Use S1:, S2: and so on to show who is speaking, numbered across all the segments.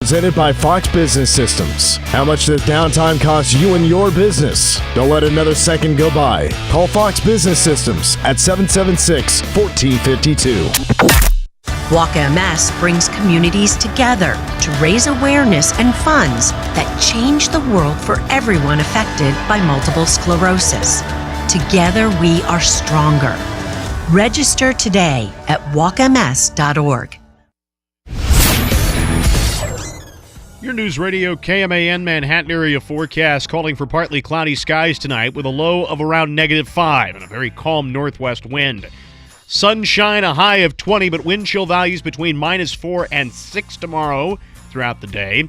S1: presented by Fox Business Systems. How much does downtime cost you and your business? Don't let another second go by. Call Fox Business Systems at 776-1452.
S2: Walk MS brings communities together to raise awareness and funds that change the world for everyone affected by multiple sclerosis. Together we are stronger. Register today at walkms.org.
S3: Your News Radio KMAN Manhattan area forecast calling for partly cloudy skies tonight with a low of around -5 and a very calm northwest wind. Sunshine, a high of 20, but wind chill values between -4 and 6 tomorrow throughout the day.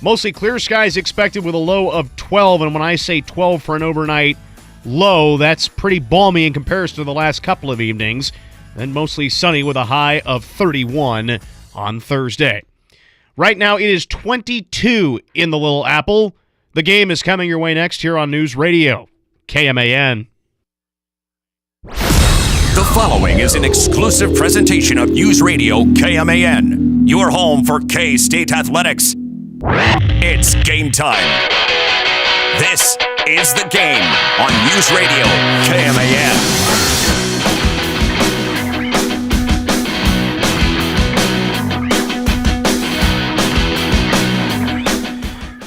S3: Mostly clear skies expected with a low of 12, and when I say 12 for an overnight low, that's pretty balmy in comparison to the last couple of evenings. Then mostly sunny with a high of 31 on Thursday. Right now it is 22 in the Little Apple. The game is coming your way next here on News Radio KMAN.
S4: The following is an exclusive presentation of News Radio KMAN, your home for K-State athletics. It's game time. This is The Game on News Radio KMAN.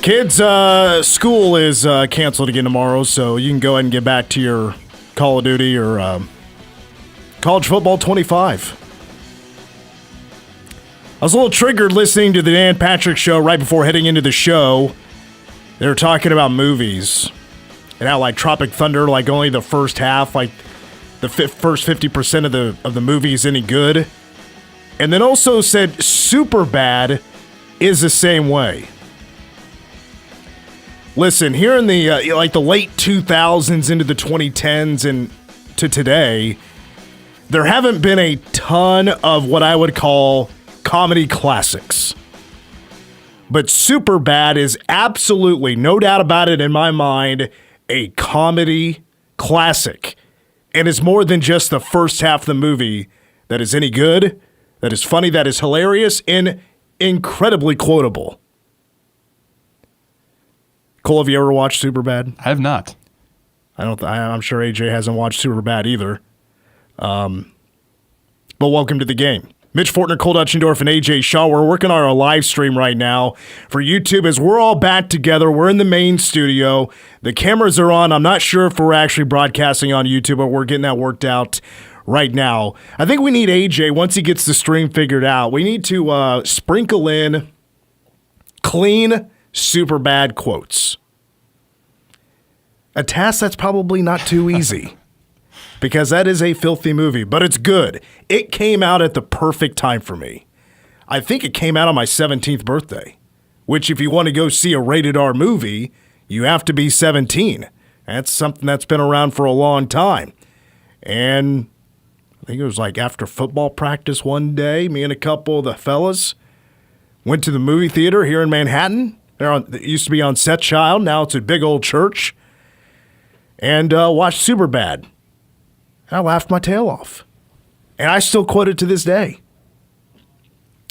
S1: Kids, school is canceled again tomorrow, so you can go ahead and get back to your Call of Duty or College Football 25. I was a little triggered listening to the Dan Patrick Show right before heading into the show. They were talking about movies and how, like, Tropic Thunder, like, only the first half, like, the first 50% of the movie is any good. And then also said Superbad is the same way. Listen, here in the the late 2000s into the 2010s and to today, there haven't been a ton of what I would call comedy classics. But Superbad is absolutely, no doubt about it in my mind, a comedy classic. And it's more than just the first half of the movie that is any good, that is funny, that is hilarious, and incredibly quotable. Cole, have you ever watched Superbad?
S5: I have not.
S1: I'm sure AJ hasn't watched Superbad either. But welcome to the game. Mitch Fortner, Cole Dutchendorf, and AJ Shaw. We're working on our live stream right now for YouTube as we're all back together. We're in the main studio. The cameras are on. I'm not sure if we're actually broadcasting on YouTube, but we're getting that worked out right now. I think we need AJ, once he gets the stream figured out, we need to sprinkle in clean Superbad quotes. A task that's probably not too easy. Because that is a filthy movie, but it's good. It came out at the perfect time for me. I think it came out on my 17th birthday, which if you want to go see a rated R movie, you have to be 17. That's something that's been around for a long time. And I think it was like after football practice one day, me and a couple of the fellas went to the movie theater here in Manhattan. It used to be on Set Child, now it's a big old church, and watched Superbad. I laughed my tail off. And I still quote it to this day.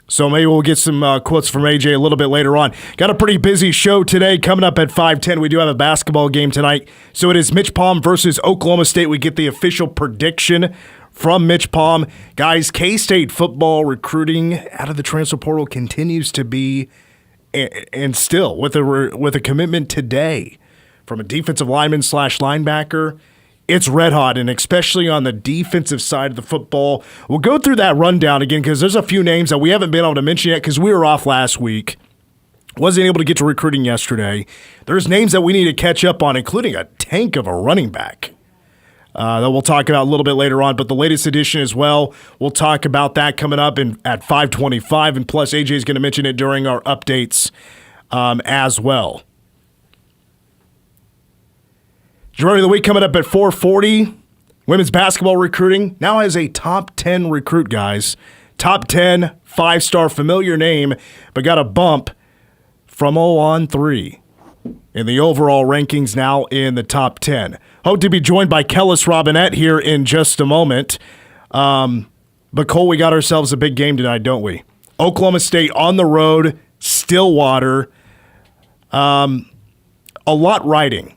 S1: So maybe we'll get some quotes from AJ a little bit later on. Got a pretty busy show today. Coming up at 5:10, we do have a basketball game tonight. So it is Mitch Palm versus Oklahoma State. We get the official prediction from Mitch Palm. Guys, K-State football recruiting out of the transfer portal continues to be, and still, with a commitment today from a defensive lineman / linebacker, it's red hot, and especially on the defensive side of the football. We'll go through that rundown again because there's a few names that we haven't been able to mention yet because we were off last week. Wasn't able to get to recruiting yesterday. There's names that we need to catch up on, including a tank of a running back that we'll talk about a little bit later on. But the latest edition as well, we'll talk about that coming up at 5:25, and plus AJ is going to mention it during our updates as well. Majority of the week coming up at 4:40. Women's basketball recruiting now has a top 10 recruit, guys. Top 10, 5-star, familiar name, but got a bump from 0-3 in the overall rankings, now in the top 10. Hope to be joined by Kellis Robinett here in just a moment. But Cole, we got ourselves a big game tonight, don't we? Oklahoma State on the road Stillwater. A lot riding.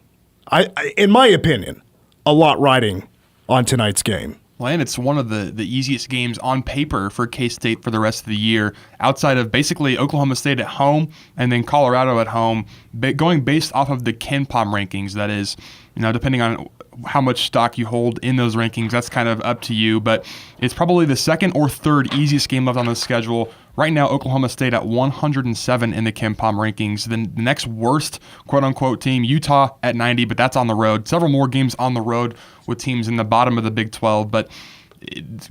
S1: In my opinion, a lot riding on tonight's game.
S5: Well, and it's one of the easiest games on paper for K-State for the rest of the year, outside of basically Oklahoma State at home and then Colorado at home, going based off of the KenPom rankings. That is, depending on how much stock you hold in those rankings, that's kind of up to you. But it's probably the second or third easiest game left on the schedule. Right now, Oklahoma State at 107 in the KenPom rankings. Then the next worst, quote-unquote, team, Utah at 90, but that's on the road. Several more games on the road with teams in the bottom of the Big 12. But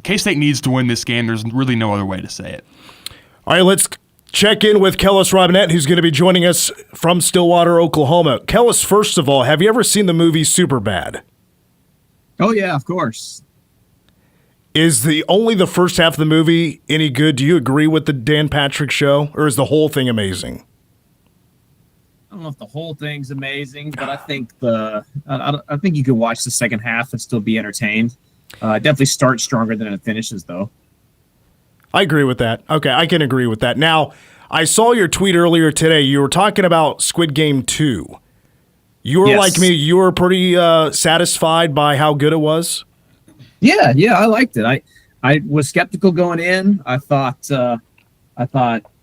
S5: K-State needs to win this game. There's really no other way to say it.
S1: All right, let's check in with Kellis Robinett, who's going to be joining us from Stillwater, Oklahoma. Kellis, first of all, have you ever seen the movie Superbad?
S6: Oh, yeah, of course.
S1: Is only the first half of the movie any good? Do you agree with the Dan Patrick show, or is the whole thing amazing?
S6: I don't know if the whole thing's amazing, but I think I think you could watch the second half and still be entertained. Definitely starts stronger than it finishes, though.
S1: I agree with that. Okay, I can agree with that. Now, I saw your tweet earlier today. You were talking about Squid Game 2. You were like me. You were pretty satisfied by how good it was?
S6: Yeah, I liked it. I was skeptical going in. I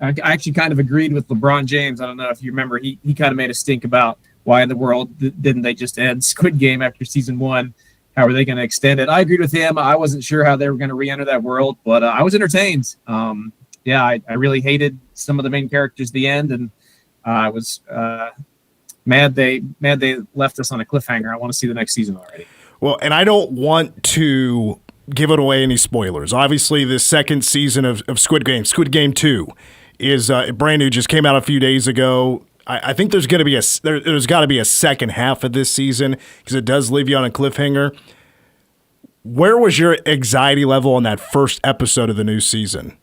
S6: actually kind of agreed with LeBron James. I don't know if you remember, he kind of made a stink about why in the world didn't they just end Squid Game after season 1? How are they going to extend it? I agreed with him. I wasn't sure how they were going to re-enter that world, but I was entertained. I really hated some of the main characters at the end, and I was mad they left us on a cliffhanger. I want to see the next season already.
S1: Well, and I don't want to give it away any spoilers. Obviously, the second season of Squid Game 2, is brand new, just came out a few days ago. I think there's got to be a second half of this season because it does leave you on a cliffhanger. Where was your anxiety level on that first episode of the new season?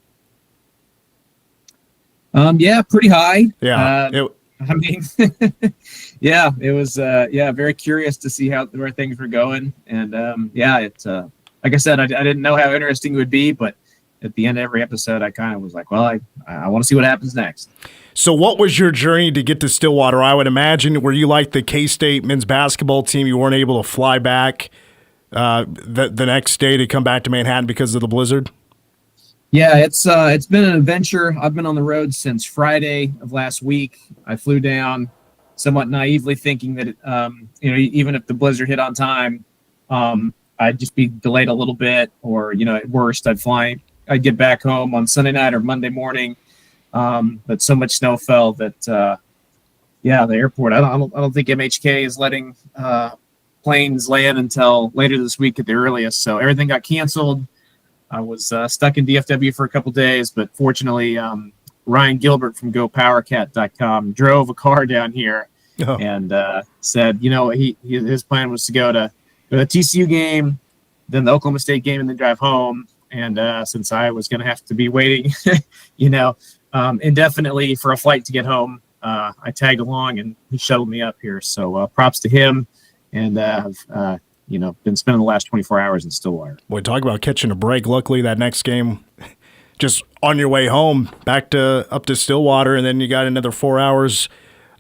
S6: Pretty high.
S1: Yeah.
S6: It was very curious to see where things were going, and it's like I said, I didn't know how interesting it would be, but at the end of every episode, I kind of was like, well, I want to see what happens next.
S1: So what was your journey to get to Stillwater? I would imagine, were you like the K-State men's basketball team? You weren't able to fly back the next day to come back to Manhattan because of the blizzard?
S6: Yeah, it's been an adventure. I've been on the road since Friday of last week. I flew down somewhat naively thinking that, even if the blizzard hit on time, I'd just be delayed a little bit, or, at worst, I'd get back home on Sunday night or Monday morning. But so much snow fell that, the airport, I don't think MHK is letting planes land until later this week at the earliest. So everything got canceled. I was stuck in DFW for a couple days, but fortunately, Ryan Gilbert from GoPowerCat.com drove a car down here and said, his plan was to go to the TCU game, then the Oklahoma State game, and then drive home. And since I was going to have to be waiting, indefinitely for a flight to get home, I tagged along and he shuttled me up here. So props to him, and I've been spending the last 24 hours in Stillwater.
S1: Boy, talk about catching a break. Luckily, that next game, just on your way home, up to Stillwater, and then you got another 4 hours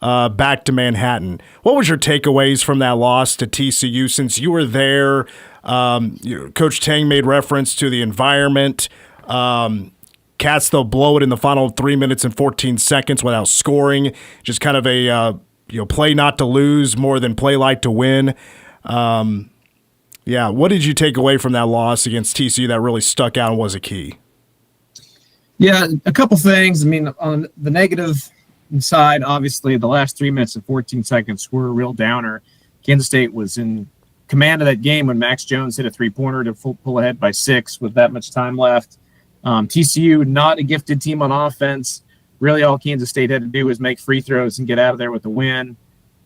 S1: back to Manhattan. What was your takeaways from that loss to TCU since you were there? Coach Tang made reference to the environment. Cats, they'll blow it in the final 3 minutes and 14 seconds without scoring. Just kind of a play not to lose more than play like to win. What did you take away from that loss against TCU that really stuck out and was a key?
S6: Yeah, a couple things. I mean, on the negative side, obviously, the last 3 minutes and 14 seconds were a real downer. Kansas State was in command of that game when Max Jones hit a three-pointer to pull ahead by 6 with that much time left. TCU, not a gifted team on offense. Really, all Kansas State had to do was make free throws and get out of there with a win.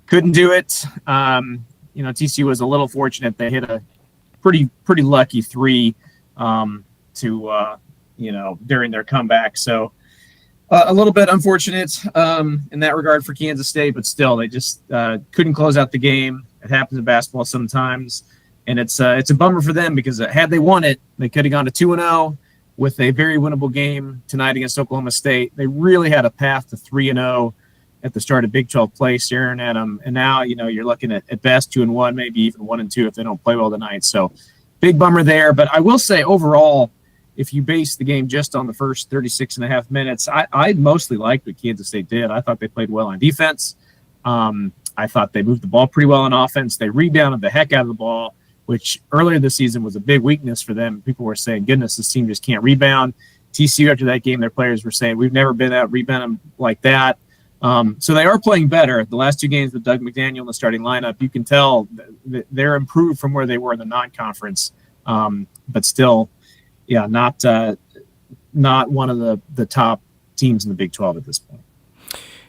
S6: Couldn't do it. TCU was a little fortunate. They hit a pretty lucky 3 during their comeback. So a little bit unfortunate in that regard for Kansas State, but still they just couldn't close out the game. It happens in basketball sometimes, and it's a bummer for them because had they won it, they could have gone to 2-0, with a very winnable game tonight against Oklahoma State. They really had a path to 3-0 at the start of Big 12 play, staring at them. And now, you're looking at best 2-1, maybe even 1-2 if they don't play well tonight. So big bummer there. But I will say overall, if you base the game just on the first 36 and a half minutes, I mostly liked what Kansas State did. I thought they played well on defense. I thought they moved the ball pretty well on offense. They rebounded the heck out of the ball, which earlier this season was a big weakness for them. People were saying, goodness, this team just can't rebound. TCU, after that game, their players were saying, we've never been out rebounding like that. So they are playing better. The last two games with Doug McDaniel in the starting lineup, you can tell that they're improved from where they were in the non-conference, but still, not one of the top teams in the Big 12 at this point.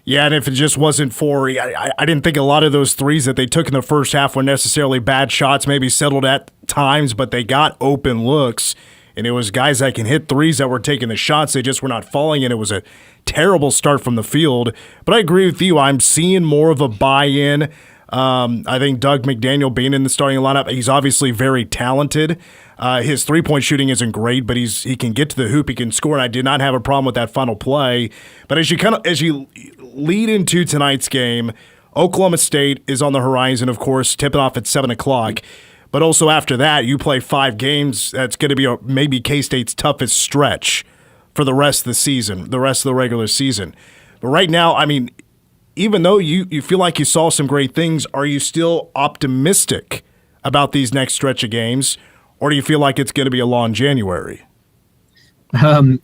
S1: Yeah, and if it just wasn't for, I didn't think a lot of those threes that they took in the first half were necessarily bad shots, maybe settled at times, but they got open looks, and it was guys that can hit threes that were taking the shots. They just were not falling, and it was a terrible start from the field. But I agree with you. I'm seeing more of a buy-in. I think Doug McDaniel being in the starting lineup, he's obviously very talented. His three-point shooting isn't great, but he can get to the hoop, he can score, and I did not have a problem with that final play. But as you lead into tonight's game, Oklahoma State is on the horizon, of course, tipping off at 7 o'clock. But also after that, you play 5 games. That's going to be maybe K-State's toughest stretch for the rest of the season, the rest of the regular season. But right now, I mean, even though you feel like you saw some great things, are you still optimistic about these next stretch of games, or do you feel like it's going to be a long January?
S6: I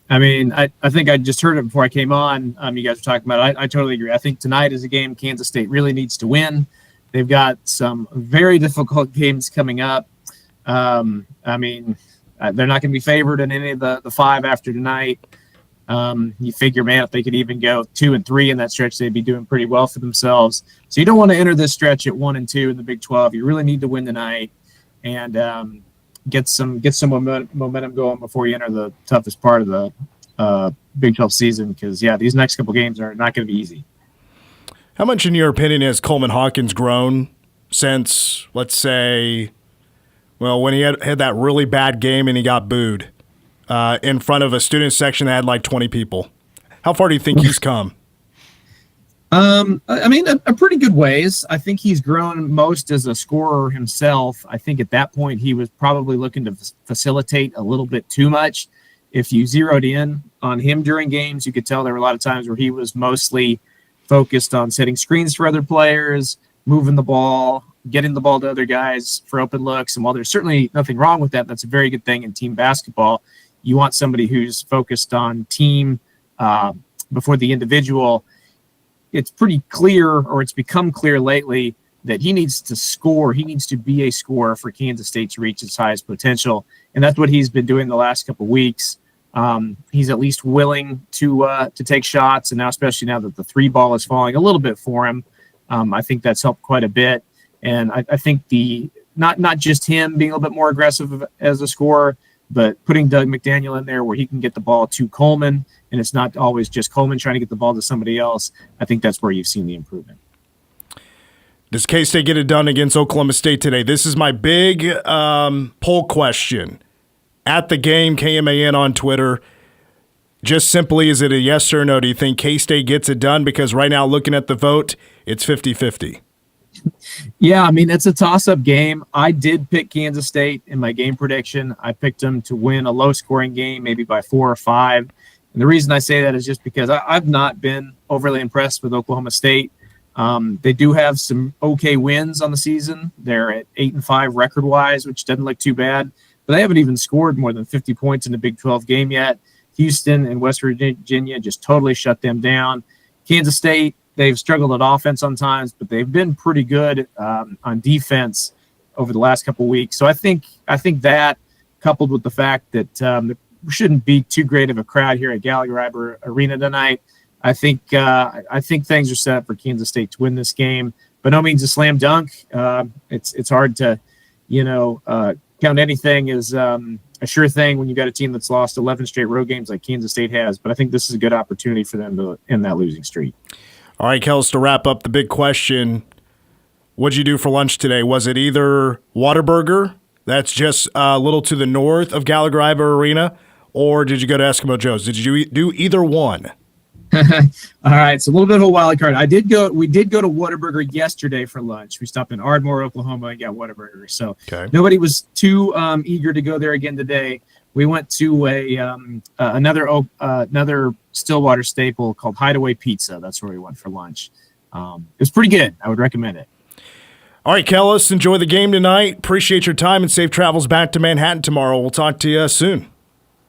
S6: think I just heard it before I came on. You guys were talking about it. I totally agree. I think tonight is a game Kansas State really needs to win. They've got some very difficult games coming up. They're not going to be favored in any of the 5 after tonight. You figure, man, if they could even go 2-3 in that stretch, they'd be doing pretty well for themselves. So you don't want to enter this stretch at 1-2 in the Big 12. You really need to win tonight and get some momentum going before you enter the toughest part of the Big 12 season. Because these next couple games are not going to be easy.
S1: How much, in your opinion, has Coleman Hawkins grown since, let's say, when he had that really bad game and he got booed in front of a student section that had like 20 people? How far do you think he's come?
S6: A pretty good ways. I think he's grown most as a scorer himself. I think at that point he was probably looking to facilitate a little bit too much. If you zeroed in on him during games, you could tell there were a lot of times where he was mostly focused on setting screens for other players, moving the ball, getting the ball to other guys for open looks. And while there's certainly nothing wrong with that, that's a very good thing in team basketball. You want somebody who's focused on team before the individual. It's pretty clear, or it's become clear lately, that he needs to score. He needs to be a scorer for Kansas State to reach its highest potential. And that's what he's been doing the last couple of weeks. He's at least willing to take shots, and now, especially now that the 3 ball is falling a little bit for him, I think that's helped quite a bit. And I think not just him being a little bit more aggressive as a scorer, but putting Doug McDaniel in there where he can get the ball to Coleman, and it's not always just Coleman trying to get the ball to somebody else. I think that's where you've seen the improvement.
S1: Does K-State get it done against Oklahoma State today? This is my big poll question. At the game, KMAN on Twitter, just simply, is it a yes or no? Do you think K-State gets it done? Because right now, looking at the vote, it's 50-50.
S6: Yeah, it's a toss-up game. I did pick Kansas State in my game prediction. I picked them to win a low-scoring game, maybe by 4 or 5. And the reason I say that is just because I've not been overly impressed with Oklahoma State. They do have some okay wins on the season. They're at 8-5 record-wise, which doesn't look too bad. But they haven't even scored more than 50 points in a Big 12 game yet. Houston and West Virginia just totally shut them down. Kansas State, they've struggled at offense sometimes, but they've been pretty good on defense over the last couple of weeks. So I think that, coupled with the fact that there shouldn't be too great of a crowd here at Gallagher Arena tonight, I think things are set up for Kansas State to win this game. By no means a slam dunk. It's hard to, count anything as a sure thing when you got a team that's lost 11 straight road games like Kansas State has. But I think this is a good opportunity for them to end that losing streak.
S1: All right, Kellis, to wrap up the big question, what'd you do for lunch today? Was it either Whataburger, that's just a little to the north of Gallagher Arena, or did you go to Eskimo Joe's? Did you do either one?
S6: All right, it's a little bit of a wild card. We did go to Whataburger yesterday for lunch. We stopped in Ardmore, Oklahoma, and got Whataburger. So nobody was too eager to go there again today. We went to another Stillwater staple called Hideaway Pizza. That's where we went for lunch. It was pretty good. I would recommend it.
S1: All right, Kellis, enjoy the game tonight. Appreciate your time and safe travels back to Manhattan tomorrow. We'll talk to you soon.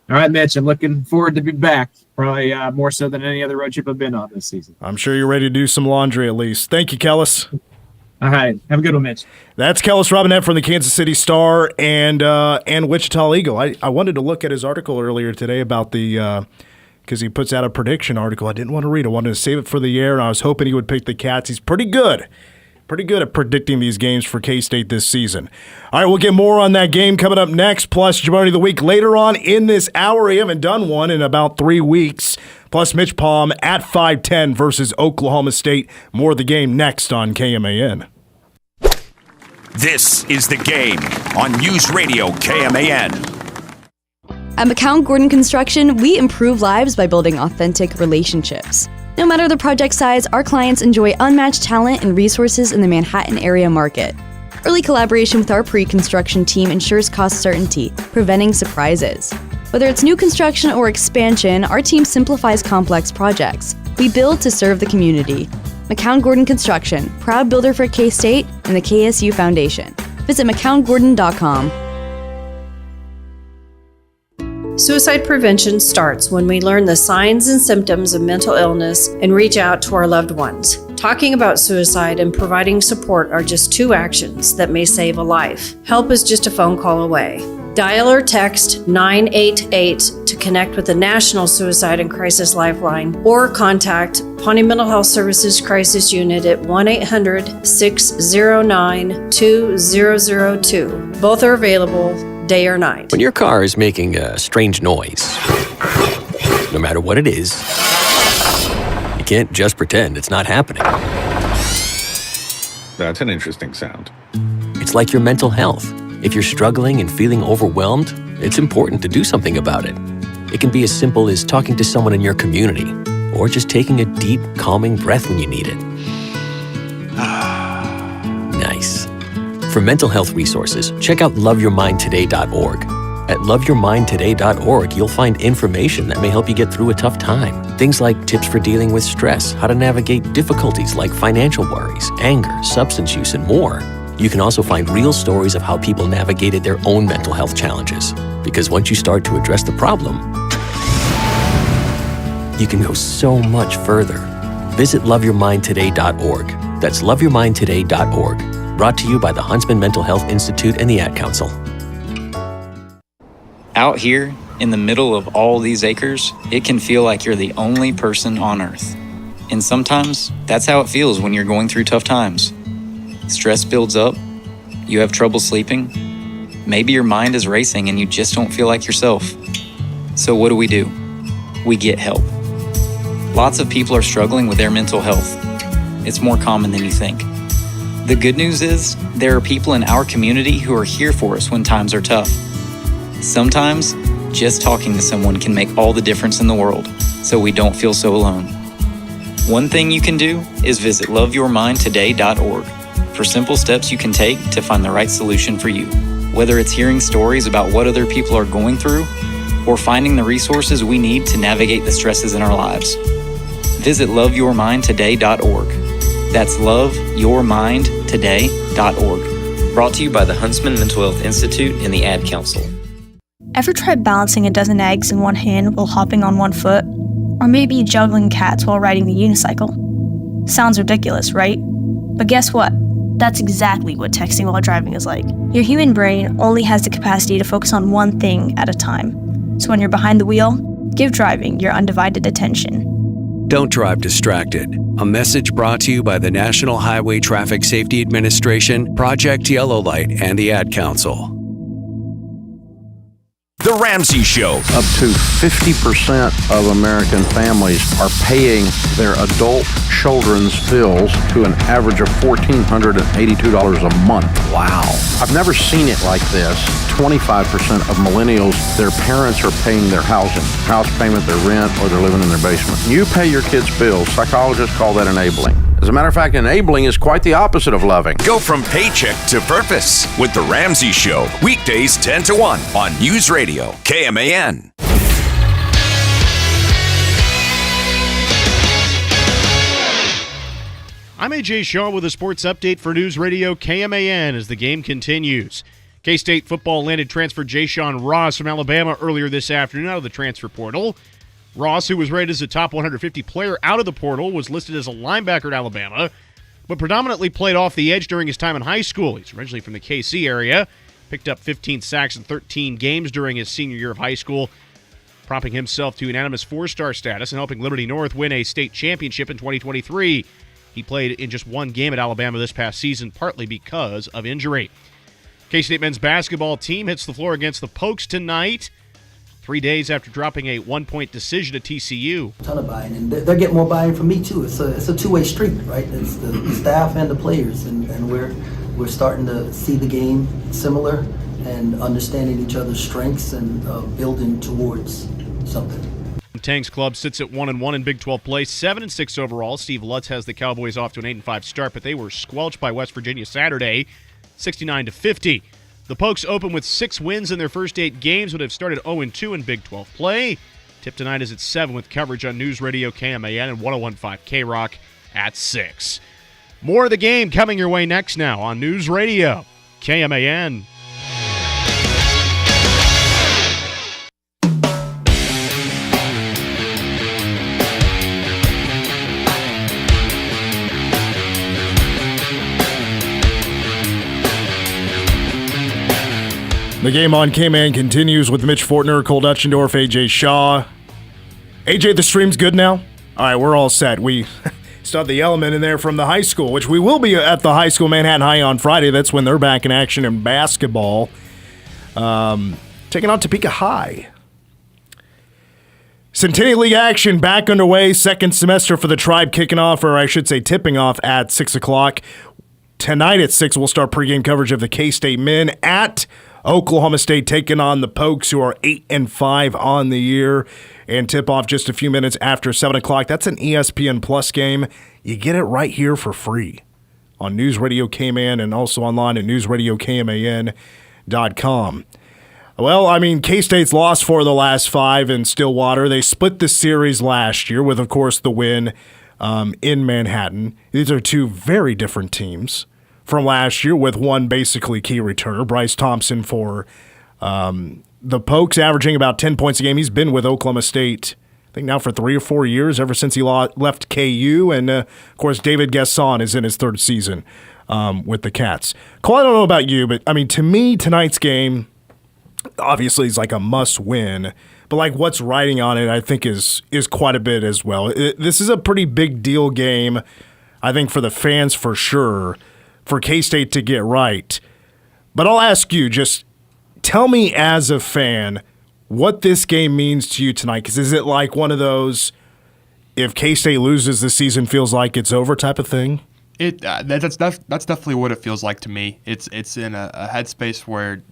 S6: All right, Mitch, I'm looking forward to be back. Probably more so than any other road trip I've been on this season.
S1: I'm sure you're ready to do some laundry at least. Thank you, Kellis.
S6: All right. Have a good one, Mitch.
S1: That's Kellis Robinett from the Kansas City Star and Wichita Eagle. I wanted to look at his article earlier today about the because he puts out a prediction article. I didn't want to read it. I wanted to save it for the air, and I was hoping he would pick the Cats. He's pretty good at predicting these games for K-State this season. All right, we'll get more on that game coming up next, plus Jabroni of the Week later on in this hour. We haven't done one in about 3 weeks. Plus Mitch Palm at 5:10 versus Oklahoma State. More of the game next on KMAN.
S4: This is The Game on News Radio KMAN.
S7: At McCown Gordon Construction, we improve lives by building authentic relationships. No matter the project size, our clients enjoy unmatched talent and resources in the Manhattan area market. Early collaboration with our pre-construction team ensures cost certainty, preventing surprises. Whether it's new construction or expansion, our team simplifies complex projects. We build to serve the community. McCown Gordon Construction, proud builder for K-State and the KSU Foundation. Visit McCownGordon.com.
S8: Suicide prevention starts when we learn the signs and symptoms of mental illness and reach out to our loved ones. Talking about suicide and providing support are just 2 actions that may save a life. Help is just a phone call away. Dial or text 988 to connect with the National Suicide and Crisis Lifeline or contact Pawnee Mental Health Services Crisis Unit at 1-800-609-2002. Both are available day or night.
S9: When your car is making a strange noise, no matter what it is, you can't just pretend it's not happening.
S10: That's an interesting sound.
S9: It's like your mental health. If you're struggling and feeling overwhelmed, it's important to do something about it. It can be as simple as talking to someone in your community, or just taking a deep, calming breath when you need it. Nice. For mental health resources, check out loveyourmindtoday.org. At loveyourmindtoday.org, you'll find information that may help you get through a tough time. Things like tips for dealing with stress, how to navigate difficulties like financial worries, anger, substance use, and more. You can also find real stories of how people navigated their own mental health challenges. Because once you start to address the problem, you can go so much further. Visit loveyourmindtoday.org. That's loveyourmindtoday.org. Brought to you by the Huntsman Mental Health Institute and the Ad Council.
S11: Out here, in the middle of all these acres, it can feel like you're the only person on Earth. And sometimes, that's how it feels when you're going through tough times. Stress builds up, you have trouble sleeping, maybe your mind is racing and you just don't feel like yourself. So what do? We get help. Lots of people are struggling with their mental health. It's more common than you think. The good news is, there are people in our community who are here for us when times are tough. Sometimes, just talking to someone can make all the difference in the world, so we don't feel so alone. One thing you can do is visit loveyourmindtoday.org for simple steps you can take to find the right solution for you. Whether it's hearing stories about what other people are going through, or finding the resources we need to navigate the stresses in our lives. Visit loveyourmindtoday.org. That's loveyourmindtoday.org. Brought to you by the Huntsman Mental Health Institute and the Ad Council.
S12: Ever tried balancing a dozen eggs in one hand while hopping on one foot? Or maybe juggling cats while riding the unicycle? Sounds ridiculous, right? But guess what? That's exactly what texting while driving is like. Your human brain only has the capacity to focus on one thing at a time. So when you're behind the wheel, give driving your undivided attention.
S13: Don't drive distracted. A message brought to you by the National Highway Traffic Safety Administration, Project Yellow Light, and the Ad Council.
S4: The Ramsey Show.
S10: Up to 50% of American families are paying their adult children's bills to an average of $1,482 a month. Wow. I've never seen it like this. 25% of millennials, their parents are paying their housing, house payment, their rent, or they're living in their basement. You pay your kids' bills. Psychologists call that enabling. As a matter of fact, enabling is quite the opposite of loving.
S4: Go from paycheck to purpose with The Ramsey Show. Weekdays 10 to 1 on News Radio, KMAN.
S3: I'm AJ Shaw with a sports update for News Radio KMAN as the game continues. K-State football landed transfer Ja'Shawn Ross from Alabama earlier this afternoon out of the transfer portal. Ross, who was rated as a top 150 player out of the portal, was listed as a linebacker at Alabama, but predominantly played off the edge during his time in high school. He's originally from the KC area, picked up 15 sacks in 13 games during his senior year of high school, propping himself to unanimous four-star status and helping Liberty North win a state championship in 2023. He played in just one game at Alabama this past season, partly because of injury. K-State men's basketball team hits the floor against the Pokes tonight, 3 days after dropping a one-point decision to TCU.
S14: A ton of buy-in, and they're getting more buy-in from me too. It's a two-way street, right? It's the staff and the players, and we're starting to see the game similar and understanding each other's strengths and building towards something.
S3: Tang's club sits at 1-1 in Big 12 play, 7-6 overall. Steve Lutz has the Cowboys off to an 8-5 start, but they were squelched by West Virginia Saturday, 69-50. The Pokes open with 6 wins in their first 8 games, but have started 0-2 in Big 12 play. Tip tonight is at 7 with coverage on News Radio KMAN and 101.5 K-Rock at 6. More of the game coming your way next now on News Radio KMAN.
S1: The game on K-Man continues with Mitch Fortner, Cole Dutchendorf, AJ Shaw. AJ, the stream's good now? All right, we're all set. We still have the element in there from the high school, which we will be at the high school Manhattan High on Friday. That's when they're back in action in basketball. Taking on Topeka High. Centennial League action back underway. Second semester for the Tribe kicking off, or I should say tipping off at 6 o'clock. Tonight at 6, we'll start pregame coverage of the K-State men at Oklahoma State taking on the Pokes, who are 8-5 on the year, and tip off just a few minutes after 7 o'clock. That's an ESPN Plus game. You get it right here for free on News Radio KMAN and also online at newsradiokman.com. Well, I mean, K-State's lost 4 of the last 5 in Stillwater. They split the series last year with, of course, the win in Manhattan. These are 2 very different teams from last year, with one basically key returner, Bryce Thompson for the Pokes, averaging about 10 points a game. He's been with Oklahoma State, I think now for 3 or 4 years, ever since he left KU. And, of course, David Gasson is in his 3rd season with the Cats. Cole, I don't know about you, but, I mean, to me, tonight's game obviously is like a must-win. But, like, what's riding on it, I think, is quite a bit as well. This is a pretty big deal game, I think, for the fans for sure, for K-State to get right. But I'll ask you, just tell me as a fan what this game means to you tonight. Because is it like one of those, if K-State loses, the season feels like it's over type of thing?
S5: That's definitely what it feels like to me. It's in a headspace where,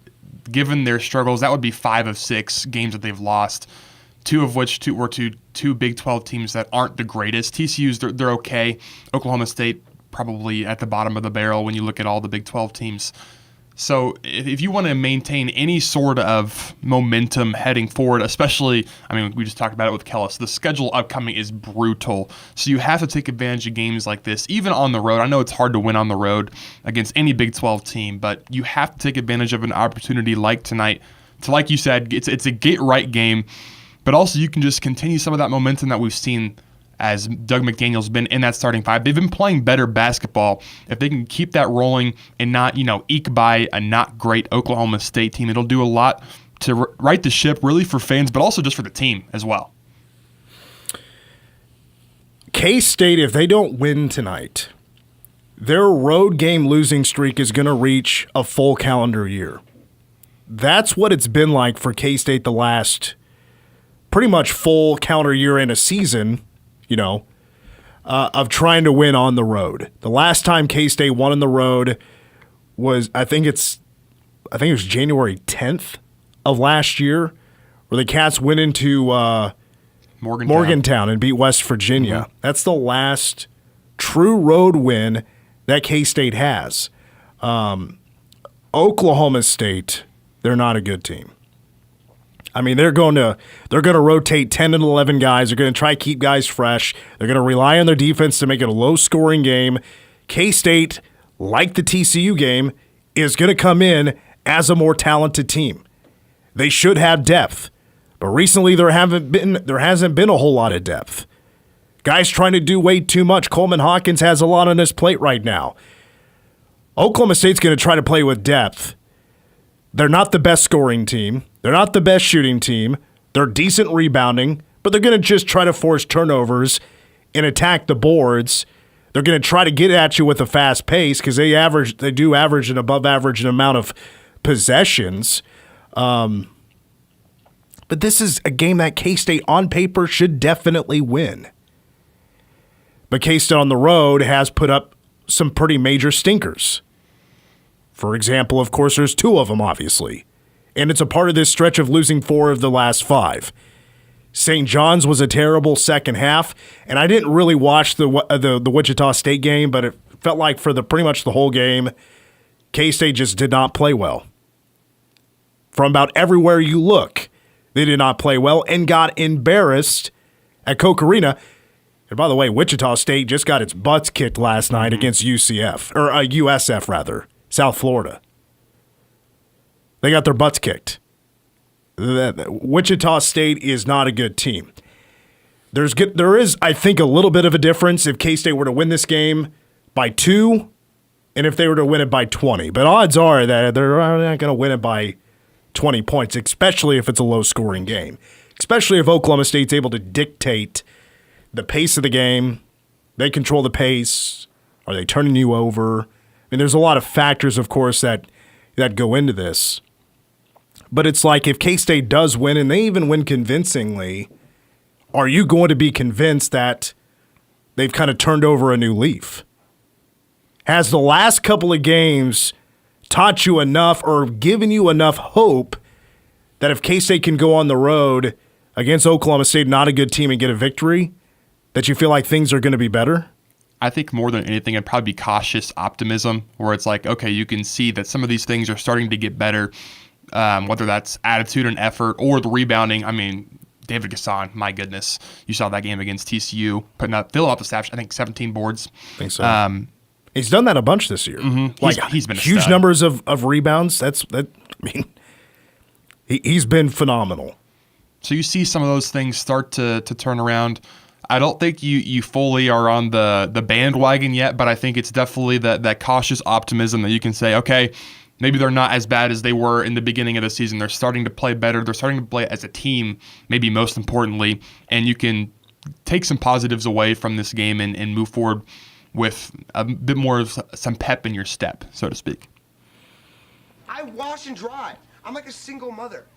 S5: given their struggles, that would be 5 of 6 games that they've lost, 2 of which were to 2 Big 12 teams that aren't the greatest. TCU's, they're okay. Oklahoma State, probably at the bottom of the barrel when you look at all the Big 12 teams. So if you want to maintain any sort of momentum heading forward, especially, I mean, we just talked about it with Kellis, the schedule upcoming is brutal. So you have to take advantage of games like this, even on the road. I know it's hard to win on the road against any Big 12 team, but you have to take advantage of an opportunity like tonight to, like you said, it's a get-right game, but also you can just continue some of that momentum that we've seen as Doug McDaniel's been in that starting 5. They've been playing better basketball. If they can keep that rolling and not, eke by a not great Oklahoma State team, it'll do a lot to right the ship, really, for fans, but also just for the team as well.
S1: K-State, if they don't win tonight, their road game losing streak is going to reach a full calendar year. that's what it's been like for K-State the last pretty much full calendar year and a season, of trying to win on the road. The last time K-State won on the road was, I think it was January 10th of last year, where the Cats went into Morgantown and beat West Virginia. Mm-hmm. That's the last true road win that K-State has. Oklahoma State, they're not a good team. I mean, they're going to rotate 10 and 11 guys. They're going to try to keep guys fresh. They're going to rely on their defense to make it a low-scoring game. K-State, like the TCU game, is going to come in as a more talented team. They should have depth, but recently there hasn't been a whole lot of depth. Guys trying to do way too much. Coleman Hawkins has a lot on his plate right now. Oklahoma State's going to try to play with depth. They're not the best scoring team. They're not the best shooting team. They're decent rebounding, but they're going to just try to force turnovers and attack the boards. They're going to try to get at you with a fast pace because they do average an above average amount of possessions. But this is a game that K-State on paper should definitely win. But K-State on the road has put up some pretty major stinkers. For example, of course, there's 2 of them, obviously. And it's a part of this stretch of losing 4 of the last 5. St. John's was a terrible second half, and I didn't really watch the Wichita State game, but it felt like for pretty much the whole game, K-State just did not play well. From about everywhere you look, they did not play well and got embarrassed at Koch Arena. And by the way, Wichita State just got its butts kicked last night against USF rather. South Florida. They got their butts kicked. Wichita State is not a good team. There is, I think, a little bit of a difference if K-State were to win this game by 2 and if they were to win it by 20. But odds are that they're not going to win it by 20 points, especially if it's a low-scoring game. Especially if Oklahoma State's able to dictate the pace of the game. They control the pace. Are they turning you over? I mean, there's a lot of factors, of course, that go into this. But it's like if K-State does win, and they even win convincingly, are you going to be convinced that they've kind of turned over a new leaf? Has the last couple of games taught you enough or given you enough hope that if K-State can go on the road against Oklahoma State, not a good team, and get a victory, that you feel like things are going to be better?
S5: I think more than anything, it'd probably be cautious optimism, where it's like, okay, you can see that some of these things are starting to get better, whether that's attitude and effort or the rebounding. I mean, David Gasson, my goodness. You saw that game against TCU, putting up, fill out the stats, I think 17 boards.
S1: I think so. He's done that a bunch this year.
S5: Mm-hmm. He's been a
S1: huge
S5: stud.
S1: Numbers of rebounds. He's been phenomenal.
S5: So you see some of those things start to turn around. I don't think you fully are on the bandwagon yet, but I think it's definitely that cautious optimism that you can say, okay, maybe they're not as bad as they were in the beginning of the season. They're starting to play better. They're starting to play as a team, maybe most importantly, and you can take some positives away from this game and move forward with a bit more of some pep in your step, so to speak.
S15: I wash and dry. I'm like a single mother.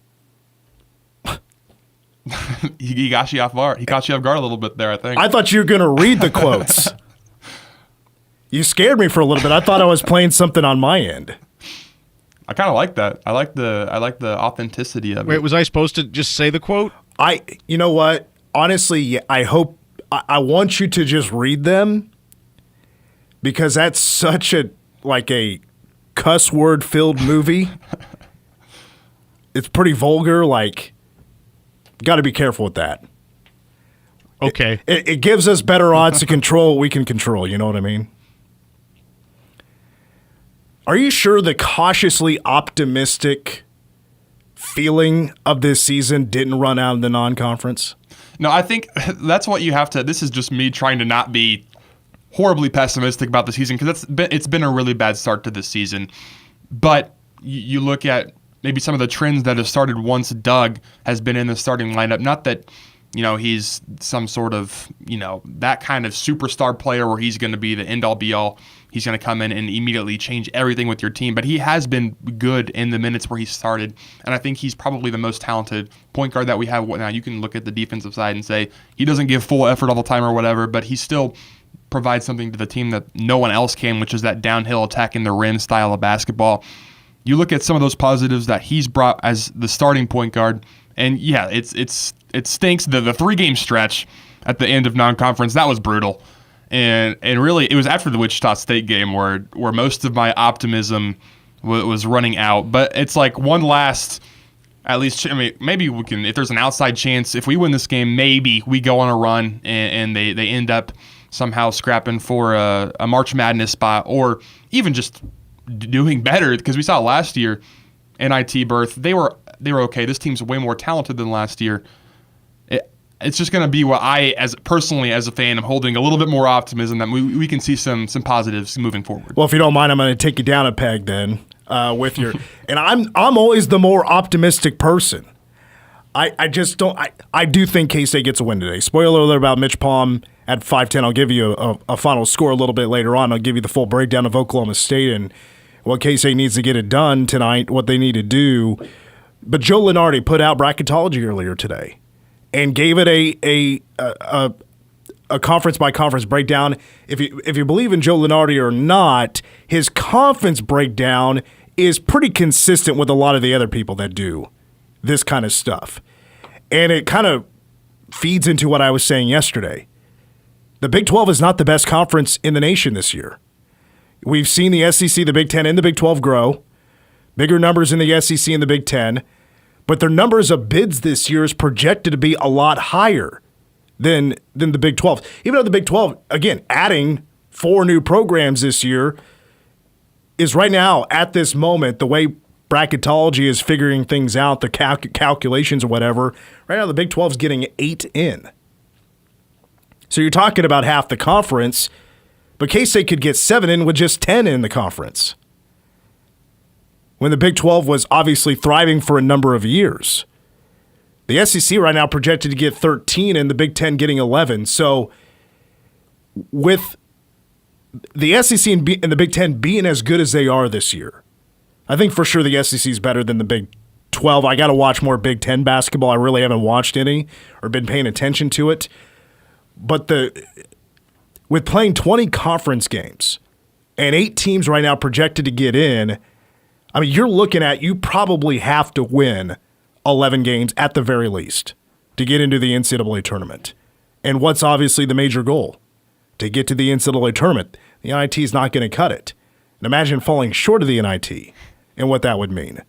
S5: He got you off guard. He caught you off guard a little bit there, I think.
S1: I thought you were going to read the quotes. You scared me for a little bit. I thought I was playing something on my end.
S5: I kind of like that. I like the authenticity of it.
S3: Wait, was I supposed to just say the quote?
S1: You know what? Honestly, I want you to just read them, because that's such a cuss word filled movie. It's pretty vulgar. Got to be careful with that.
S3: Okay.
S1: It gives us better odds to control what we can control. You know what I mean? Are you sure the cautiously optimistic feeling of this season didn't run out in the non-conference?
S5: No, I think that's what you have to. This is just me trying to not be horribly pessimistic about the season, because it's been a really bad start to this season. But you look at maybe some of the trends that have started once Doug has been in the starting lineup. Not that he's some sort of, that kind of superstar player where he's going to be the end-all be-all. He's going to come in and immediately change everything with your team. But he has been good in the minutes where he started, and I think he's probably the most talented point guard that we have. Now, you can look at the defensive side and say he doesn't give full effort all the time or whatever, but he still provides something to the team that no one else can, which is that downhill attacking the rim style of basketball. You look at some of those positives that he's brought as the starting point guard, and yeah, it stinks. The 3-game stretch at the end of non-conference, that was brutal. And really, it was after the Wichita State game where most of my optimism was running out. But it's like one last, at least, maybe we can, if there's an outside chance, if we win this game, maybe we go on a run and they end up somehow scrapping for a March Madness spot, or even just doing better, because we saw last year, NIT berth, they were okay. This team's way more talented than last year. It's just going to be what I, as a fan, am holding a little bit more optimism that we can see some positives moving forward.
S1: Well, if you don't mind, I'm going to take you down a peg then with your – and I'm always the more optimistic person. I just don't – I do think K-State gets a win today. Spoiler alert about Mitch Palm at 5'10". I'll give you a final score a little bit later on. I'll give you the full breakdown of Oklahoma State and what K-State needs to get it done tonight, what they need to do. But Joe Lunardi put out bracketology earlier today and gave it a conference by conference breakdown. If you believe in Joe Lunardi or not, his conference breakdown is pretty consistent with a lot of the other people that do this kind of stuff. And it kind of feeds into what I was saying yesterday. The Big 12 is not the best conference in the nation this year. We've seen the SEC, the Big 10, and the Big 12 grow. Bigger numbers in the SEC and the Big 10. But their numbers of bids this year is projected to be a lot higher than the Big 12. Even though the Big 12, again, adding 4 new programs this year, is right now, at this moment, the way bracketology is figuring things out, the calculations or whatever, right now the Big 12 is getting 8 in. So you're talking about half the conference, but K-State could get 7 in with just 10 in the conference, when the Big 12 was obviously thriving for a number of years. The SEC right now projected to get 13 and the Big 10 getting 11. So with the SEC and the Big 10 being as good as they are this year, I think for sure the SEC is better than the Big 12. I got to watch more Big 10 basketball. I really haven't watched any or been paying attention to it. But with playing 20 conference games and 8 teams right now projected to get in, I mean, you're looking at, you probably have to win 11 games at the very least to get into the NCAA tournament. And what's obviously the major goal? To get to the NCAA tournament. The NIT is not going to cut it. And imagine falling short of the NIT and what that would mean.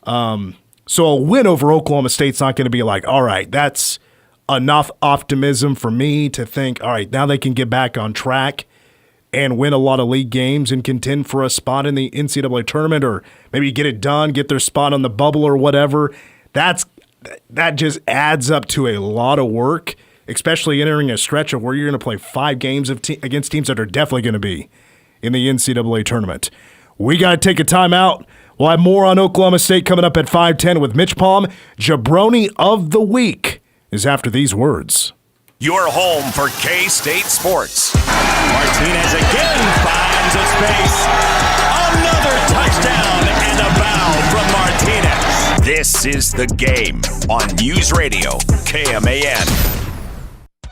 S1: So a win over Oklahoma State's not going to be like, all right, that's enough optimism for me to think, all right, now they can get back on track and win a lot of league games and contend for a spot in the NCAA tournament, or maybe get it done, get their spot on the bubble or whatever. That just adds up to a lot of work, especially entering a stretch of where you're going to play 5 games against teams that are definitely going to be in the NCAA tournament. We got to take a timeout. We'll have more on Oklahoma State coming up at 5:10 with Mitch Palm. Jabroni of the Week is after these words.
S4: Your home for K-State sports. Martinez again finds a space. Another touchdown and a bound from Martinez. This is The Game on News Radio KMAN.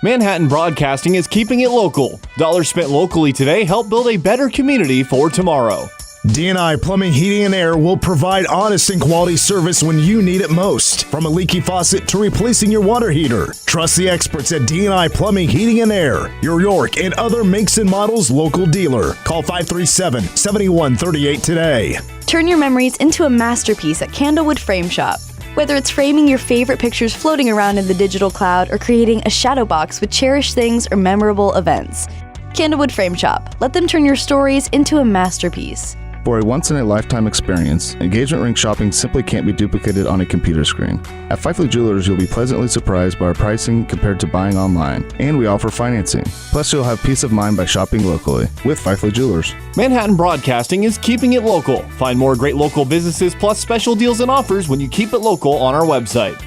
S16: Manhattan Broadcasting is keeping it local. Dollars spent locally today help build a better community for tomorrow.
S1: D&I Plumbing, Heating, and Air will provide honest and quality service when you need it most. From a leaky faucet to replacing your water heater. Trust the experts at D&I Plumbing, Heating, and Air, your York and other makes and models local dealer. Call 537-7138 today.
S7: Turn your memories into a masterpiece at Candlewood Frame Shop. Whether it's framing your favorite pictures floating around in the digital cloud or creating a shadow box with cherished things or memorable events. Candlewood Frame Shop. Let them turn your stories into a masterpiece.
S17: For a once-in-a-lifetime experience, engagement ring shopping simply can't be duplicated on a computer screen. At Fifely Jewelers, you'll be pleasantly surprised by our pricing compared to buying online, and we offer financing. Plus, you'll have peace of mind by shopping locally with Fifely Jewelers.
S16: Manhattan Broadcasting is keeping it local. Find more great local businesses plus special deals and offers when you keep it local on our website.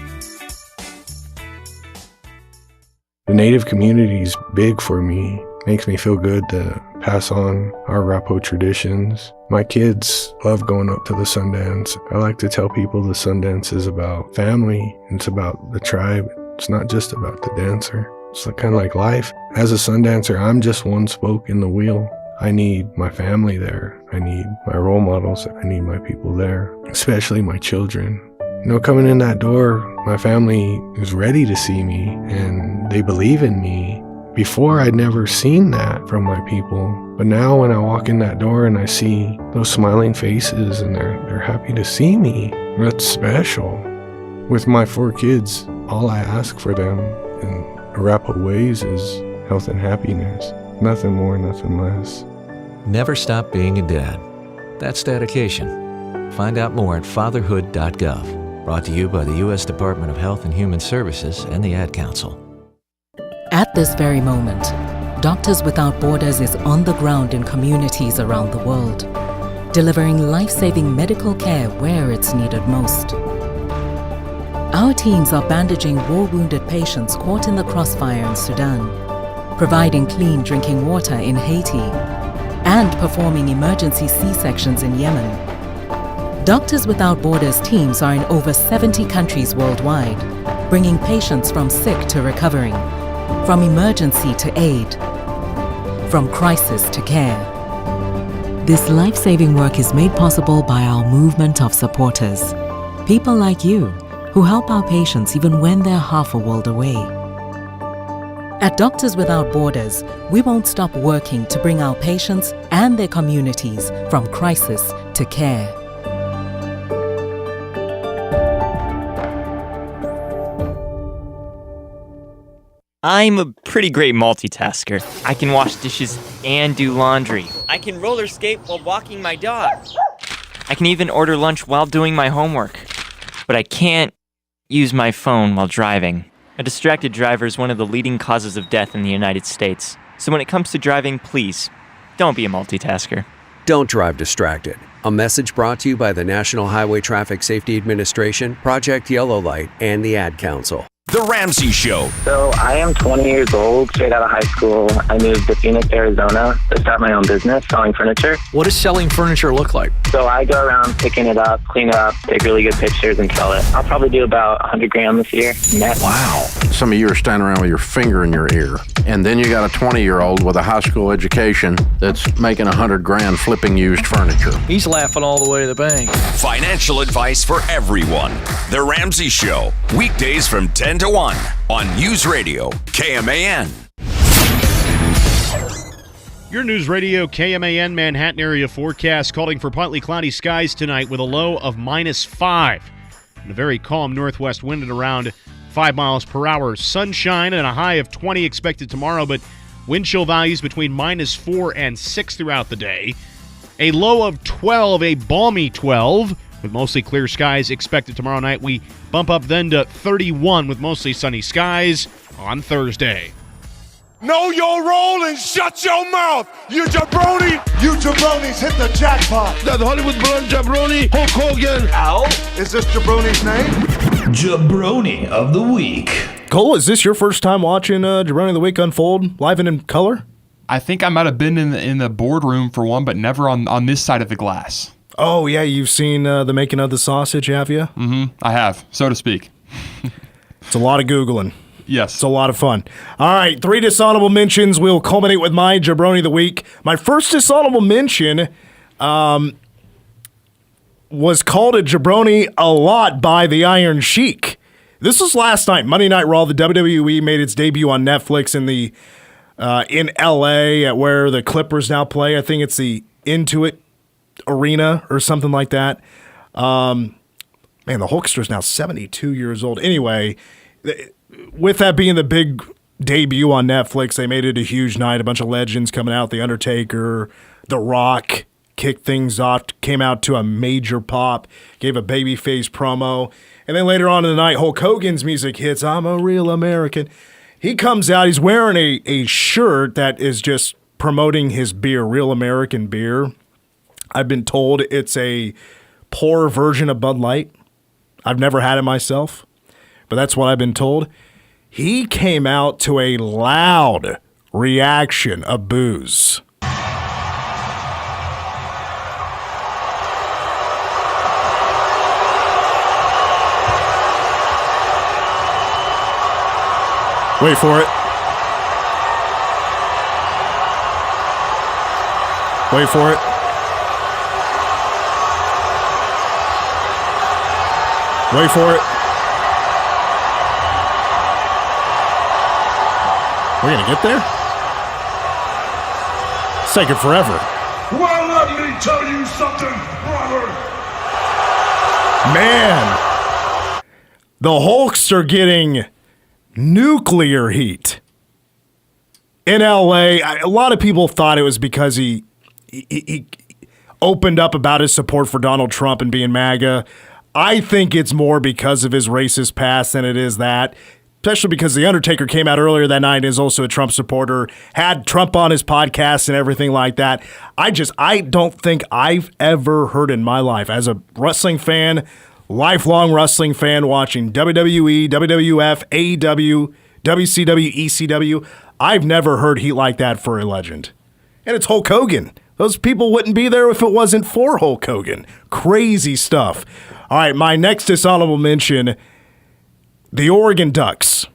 S18: Native community is big for me. Makes me feel good to pass on our Arapaho traditions. My kids love going up to the Sundance. I like to tell people the Sundance is about family. It's about the tribe. It's not just about the dancer. It's kind of like life. As a Sundancer, I'm just one spoke in the wheel. I need my family there. I need my role models. I need my people there, especially my children. Coming in that door, my family is ready to see me and they believe in me. Before, I'd never seen that from my people. But now when I walk in that door and I see those smiling faces and they're happy to see me, that's special. With my 4 kids, all I ask for them in Arapaho ways is health and happiness. Nothing more, nothing less.
S19: Never stop being a dad. That's dedication. Find out more at fatherhood.gov. Brought to you by the U.S. Department of Health and Human Services and the Ad Council.
S20: At this very moment, Doctors Without Borders is on the ground in communities around the world, delivering life-saving medical care where it's needed most. Our teams are bandaging war-wounded patients caught in the crossfire in Sudan, providing clean drinking water in Haiti, and performing emergency C-sections in Yemen. Doctors Without Borders teams are in over 70 countries worldwide, bringing patients from sick to recovering, from emergency to aid, from crisis to care. This life-saving work is made possible by our movement of supporters, people like you who help our patients even when they're half a world away. At Doctors Without Borders, we won't stop working to bring our patients and their communities from crisis to care.
S21: I'm a pretty great multitasker. I can wash dishes and do laundry. I can roller skate while walking my dog. I can even order lunch while doing my homework. But I can't use my phone while driving. A distracted driver is one of the leading causes of death in the United States. So when it comes to driving, please, don't be a multitasker.
S13: Don't drive distracted. A message brought to you by the National Highway Traffic Safety Administration, Project Yellow Light, and the Ad Council.
S4: The Ramsey Show.
S22: So I am 20 years old, straight out of high school. I moved to Phoenix, Arizona to start my own business selling furniture.
S23: What does selling furniture look like?
S22: So I go around picking it up, clean it up, take really good pictures and sell it. I'll probably do about 100 grand this year net.
S10: Wow. Some of you are standing around with your finger in your ear. And then you got a 20-year-old with a high school education that's making 100 grand flipping used furniture.
S23: He's laughing all the way to the bank.
S4: Financial advice for everyone. The Ramsey Show. Weekdays from 10 to 1 on News Radio KMAN.
S3: Your News Radio KMAN Manhattan area forecast calling for partly cloudy skies tonight with a low of -5 and a very calm northwest wind at around 5 miles per hour. Sunshine and a high of 20 expected tomorrow, but wind chill values between -4 and 6 throughout the day. A low of 12, a balmy 12. With mostly clear skies expected tomorrow night. We bump up then to 31 with mostly sunny skies on Thursday.
S24: Know your role and shut your mouth, you jabroni! You jabronis hit the jackpot!
S25: That Hollywood blonde jabroni, Hulk Hogan!
S24: Ow! Is this jabroni's name?
S26: Jabroni of the Week.
S1: Cole, is this your first time watching Jabroni of the Week unfold live and in color?
S5: I think I might have been in the boardroom for one, but never on this side of the glass.
S1: Oh, yeah, you've seen the making of the sausage, have you?
S5: Mm-hmm, I have, so to speak.
S1: It's a lot of Googling.
S5: Yes.
S1: It's a lot of fun. All right, 3 dishonorable mentions. We'll culminate with my Jabroni of the Week. My first dishonorable mention was called a Jabroni a lot by the Iron Sheik. This was last night, Monday Night Raw. The WWE made its debut on Netflix in L.A. at where the Clippers now play. I think it's the Intuit Arena or something like that. Man, the Hulkster's now 72 years old. Anyway, with that being the big debut on Netflix, they made it a huge night. A bunch of legends coming out. The Undertaker, The Rock kicked things off, came out to a major pop, gave a babyface promo. And then later on in the night, Hulk Hogan's music hits, I'm a Real American. He comes out, he's wearing a shirt that is just promoting his beer, Real American beer. I've been told it's a poor version of Bud Light. I've never had it myself, but that's what I've been told. he came out to a loud reaction of boos. Wait for it. Wait for it. Wait for it. We're going to get there? It's taking forever.
S24: Well, let me tell you something, brother.
S1: Man, the Hulks are getting nuclear heat in LA. A lot of people thought it was because he opened up about his support for Donald Trump and being MAGA. I think it's more because of his racist past than it is that, especially because The Undertaker came out earlier that night and is also a Trump supporter, had Trump on his podcast and everything like that. I don't think I've ever heard in my life, as a wrestling fan, lifelong wrestling fan, watching WWE, WWF, AEW, WCW, ECW, I've never heard heat like that for a legend. And it's Hulk Hogan. Those people wouldn't be there if it wasn't for Hulk Hogan. Crazy stuff. All right, my next dishonorable mention, the Oregon Ducks.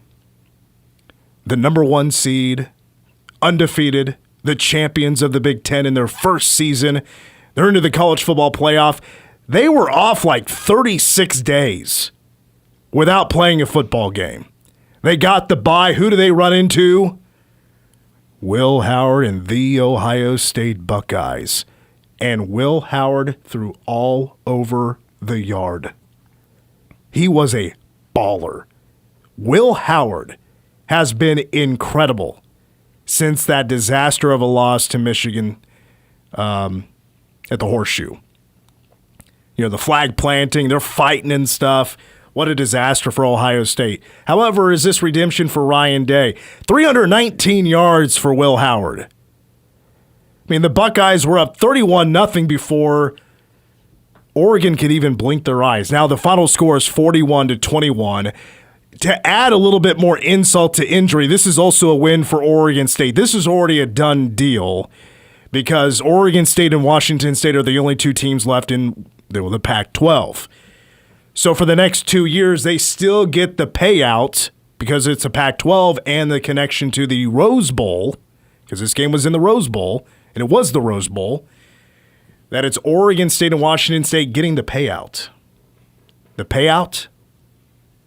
S1: The number 1 seed, undefeated, the champions of the Big Ten in their first season. They're into the college football playoff. They were off like 36 days without playing a football game. They got the bye. Who do they run into? Will Howard and the Ohio State Buckeyes. And Will Howard threw all over the yard. He was a baller. Will Howard has been incredible since that disaster of a loss to Michigan at the Horseshoe. You know, the flag planting, they're fighting and stuff. What a disaster for Ohio State. However, is this redemption for Ryan Day? 319 yards for Will Howard. I mean, the Buckeyes were up 31-0 before Oregon could even blink their eyes. Now the final score is 41-21. To add a little bit more insult to injury, this is also a win for Oregon State. This is already a done deal because Oregon State and Washington State are the only 2 teams left in the Pac-12. So for the next 2 years, they still get the payout because it's a Pac-12 and the connection to the Rose Bowl, because this game was in the Rose Bowl, and it was the Rose Bowl, that it's Oregon State and Washington State getting the payout. The payout?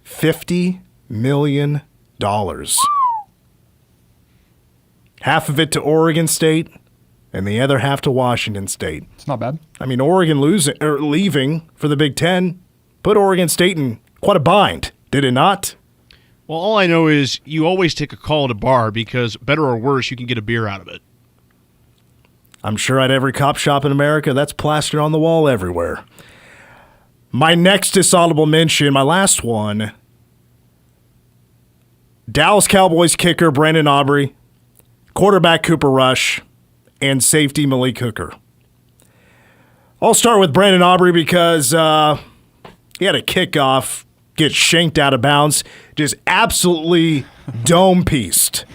S1: $50 million. Half of it to Oregon State and the other half to Washington State.
S5: It's not bad.
S1: I mean, Oregon leaving for the Big Ten put Oregon State in quite a bind, did it not?
S3: Well, all I know is you always take a call at a bar because, better or worse, you can get a beer out of it.
S1: I'm sure at every cop shop in America, that's plastered on the wall everywhere. My next dishonorable mention, my last one, Dallas Cowboys kicker Brandon Aubrey, quarterback Cooper Rush, and safety Malik Hooker. I'll start with Brandon Aubrey because he had a kickoff, get shanked out of bounds, just absolutely dome-pieced,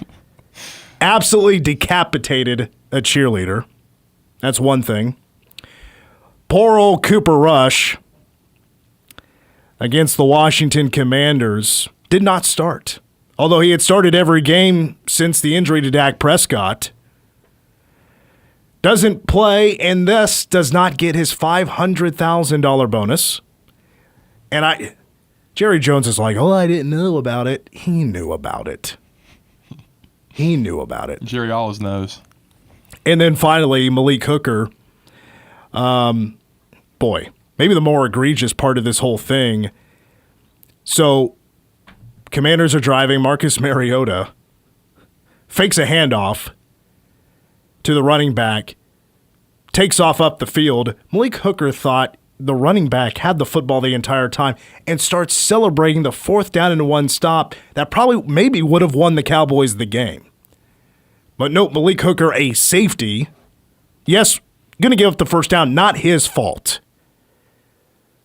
S1: absolutely decapitated a cheerleader. That's one thing. Poor old Cooper Rush against the Washington Commanders did not start. Although he had started every game since the injury to Dak Prescott. Doesn't play and thus does not get his $500,000 bonus. And Jerry Jones is like, oh, I didn't know about it. He knew about it. He knew about it.
S5: Jerry always knows.
S1: And then finally, Malik Hooker. Boy, maybe the more egregious part of this whole thing. So, Commanders are driving. Marcus Mariota fakes a handoff to the running back, takes off up the field. Malik Hooker thought the running back had the football the entire time and starts celebrating the 4th down and 1 stop that maybe would have won the Cowboys the game. But nope, Malik Hooker, a safety. Yes, going to give up the first down, not his fault.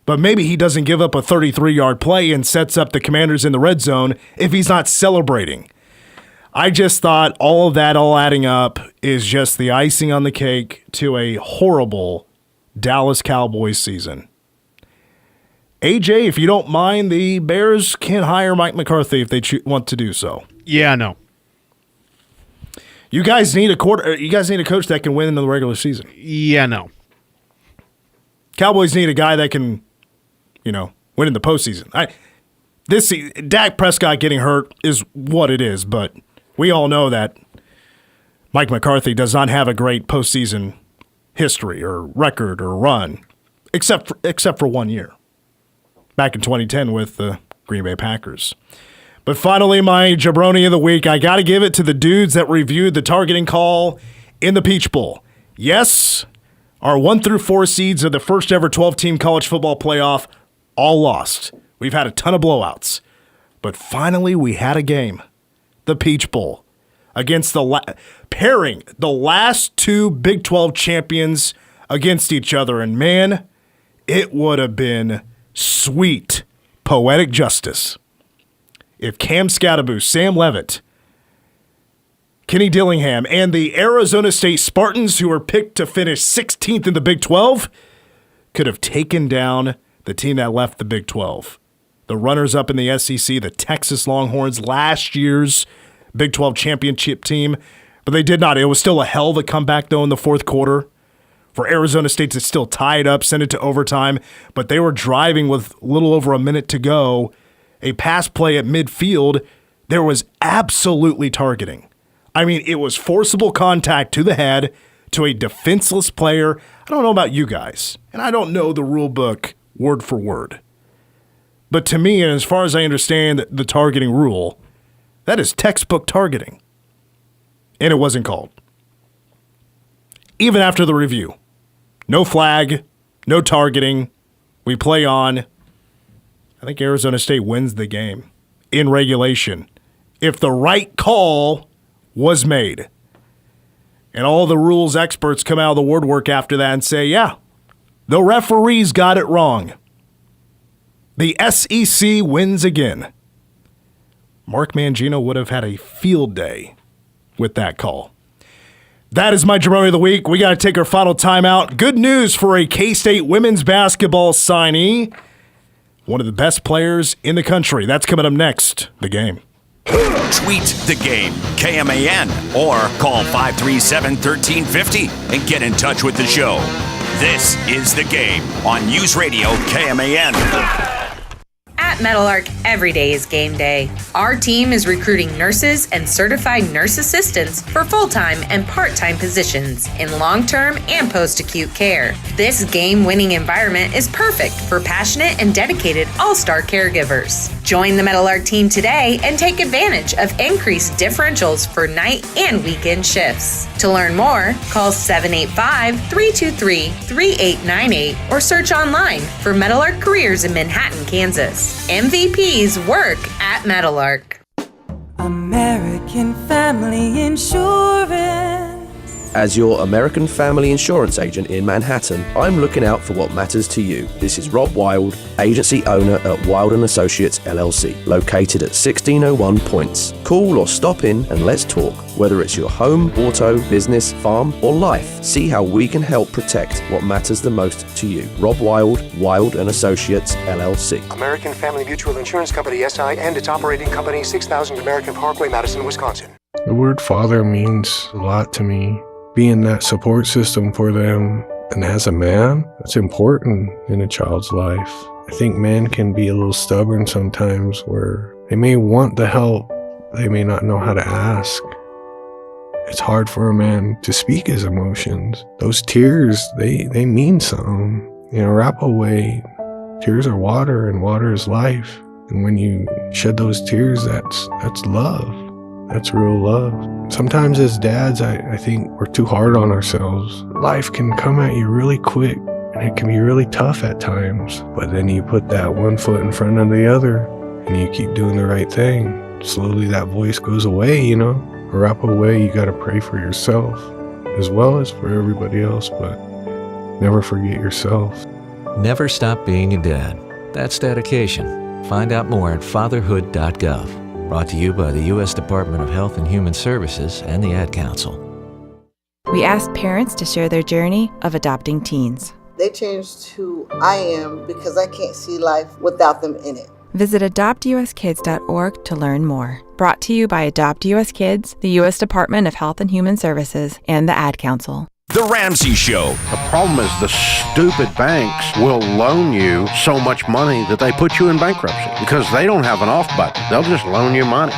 S1: But maybe he doesn't give up a 33-yard play and sets up the Commanders in the red zone if he's not celebrating. I just thought all of that all adding up is just the icing on the cake to a horrible Dallas Cowboys season. AJ, if you don't mind, the Bears can hire Mike McCarthy if they want to do so.
S3: Yeah, no.
S1: You guys need a coach that can win in the regular season.
S3: Yeah, no.
S1: Cowboys need a guy that can, win in the postseason. Dak Prescott getting hurt is what it is, but we all know that Mike McCarthy does not have a great postseason history or record or run, except for 1 year, back in 2010 with the Green Bay Packers. But finally, my jabroni of the week, I got to give it to the dudes that reviewed the targeting call in the Peach Bowl. Yes, our 1 through 4 seeds of the first ever 12-team college football playoff all lost. We've had a ton of blowouts. But finally, we had a game. The Peach Bowl. Against pairing the last 2 Big 12 champions against each other. And man, it would have been sweet, poetic justice if Cam Scatteraboo, Sam Leavitt, Kenny Dillingham, and the Arizona State Spartans, who were picked to finish 16th in the Big 12, could have taken down the team that left the Big 12. The runners-up in the SEC, the Texas Longhorns, last year's Big 12 championship team, but they did not. It was still a hell of a comeback, though, in the fourth quarter for Arizona State to still tie it up, send it to overtime, but they were driving with a little over a minute to go. A pass play at midfield, there was absolutely targeting. I mean, it was forcible contact to the head to a defenseless player. I don't know about you guys, and I don't know the rule book word for word. But to me, and as far as I understand the targeting rule, that is textbook targeting. And it wasn't called. Even after the review. No flag, no targeting. We play on. I think Arizona State wins the game in regulation if the right call was made. And all the rules experts come out of the woodwork after that and say, yeah, the referees got it wrong. The SEC wins again. Mark Mangino would have had a field day with that call. That is my jabroni of the week. We got to take our final timeout. Good news for a K-State women's basketball signee. One of the best players in the country. That's coming up next. The Game.
S4: Tweet The Game, KMAN, or call 537-1350 and get in touch with the show. This is The Game on News Radio KMAN.
S2: At Meadowlark, every day is game day. Our team is recruiting nurses and certified nurse assistants for full-time and part-time positions in long-term and post-acute care. This game-winning environment is perfect for passionate and dedicated all-star caregivers. Join the Meadowlark team today and take advantage of increased differentials for night and weekend shifts. To learn more, call 785-323-3898 or search online for Meadowlark Careers in Manhattan, Kansas. MVPs work at Meadowlark.
S6: American Family Insurance.
S8: As your American Family Insurance agent in Manhattan, I'm looking out for what matters to you. This is Rob Wild, agency owner at Wild & Associates LLC, located at 1601 Points. Call or stop in and let's talk. Whether it's your home, auto, business, farm, or life, see how we can help protect what matters the most to you. Rob Wild, Wild & Associates LLC.
S9: American Family Mutual Insurance Company, SI, and its operating company, 6000 American Parkway, Madison, Wisconsin.
S18: The word father means a lot to me. Being that support system for them, and as a man, that's important in a child's life. I think men can be a little stubborn sometimes where they may want the help, they may not know how to ask. It's hard for a man to speak his emotions. Those tears, they mean something. In a Arapaho way, tears are water and water is life. And when you shed those tears, that's love. That's real love. Sometimes as dads, I think we're too hard on ourselves. Life can come at you really quick, and it can be really tough at times. But then you put that one foot in front of the other, and you keep doing the right thing. Slowly that voice goes away, Arapaho way, you gotta pray for yourself, as well as for everybody else, but never forget yourself.
S19: Never stop being a dad. That's dedication. Find out more at fatherhood.gov. Brought to you by the U.S. Department of Health and Human Services and the Ad Council.
S7: We asked parents to share their journey of adopting teens.
S11: They changed who I am because I can't see life without them in it.
S7: Visit adoptuskids.org to learn more. Brought to you by Adopt US Kids, the U.S. Department of Health and Human Services, and the Ad Council.
S4: The Ramsey Show.
S10: The problem is the stupid banks will loan you so much money that they put you in bankruptcy because they don't have an off button. They'll just loan you money.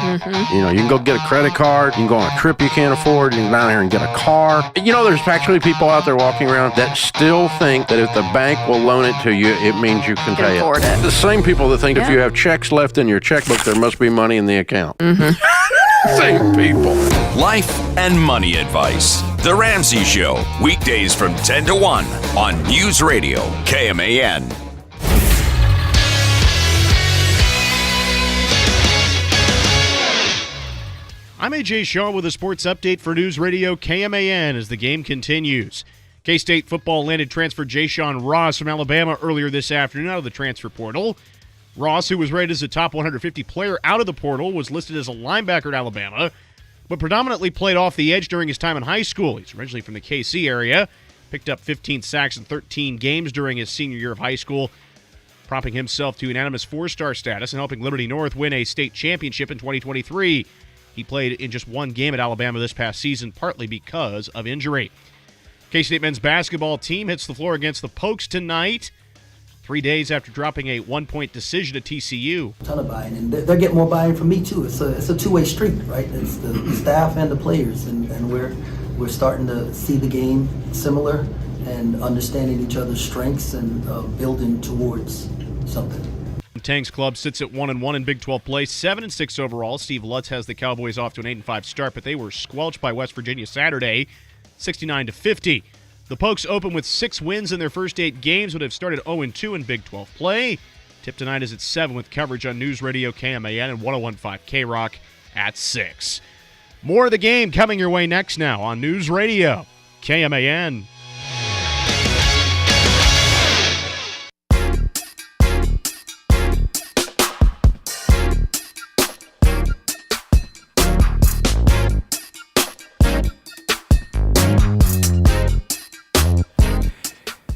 S10: You know, you can go get a credit card, you can go on a trip you can't afford, you can go down here and get a car. You know, there's actually people out there walking around that still think that if the bank will loan it to you, it means you can pay
S7: afford it.
S10: The same people that think if you have checks left in your checkbook, there must be money in the account. Same people.
S4: Life and money advice. The Ramsey Show. Weekdays from 10 to 1 on News Radio KMAN.
S3: I'm AJ Shaw with a sports update for News Radio KMAN as the game continues. K-State football landed transfer Ja'Shawn Ross from Alabama earlier this afternoon out of the transfer portal. Ross, who was rated as a top 150 player out of the portal, was listed as a linebacker at Alabama, but predominantly played off the edge during his time in high school. He's originally from the KC area, picked up 15 sacks in 13 games during his senior year of high school, propping himself to unanimous four-star status and helping Liberty North win a state championship in 2023. He played in just one game at Alabama this past season, partly because of injury. K-State men's basketball team hits the floor against the Pokes tonight, 3 days after dropping a one-point decision at TCU.
S12: A ton of buy-in, and they're getting more buy-in from me too. It's a two-way street, right? It's the staff and the players, and we're starting to see the game similar and understanding each other's strengths and building towards something.
S3: Tang's club sits at 1-1 in Big 12 play, 7-6 overall. Steve Lutz has the Cowboys off to an 8-5 start, but they were squelched by West Virginia Saturday, 69-50. The Pokes open with 6 wins in their first 8 games, would have started 0-2 in Big 12 play. Tip tonight is at 7 with coverage on News Radio KMAN and 101.5 K-Rock at 6. More of the game coming your way next now on News Radio KMAN.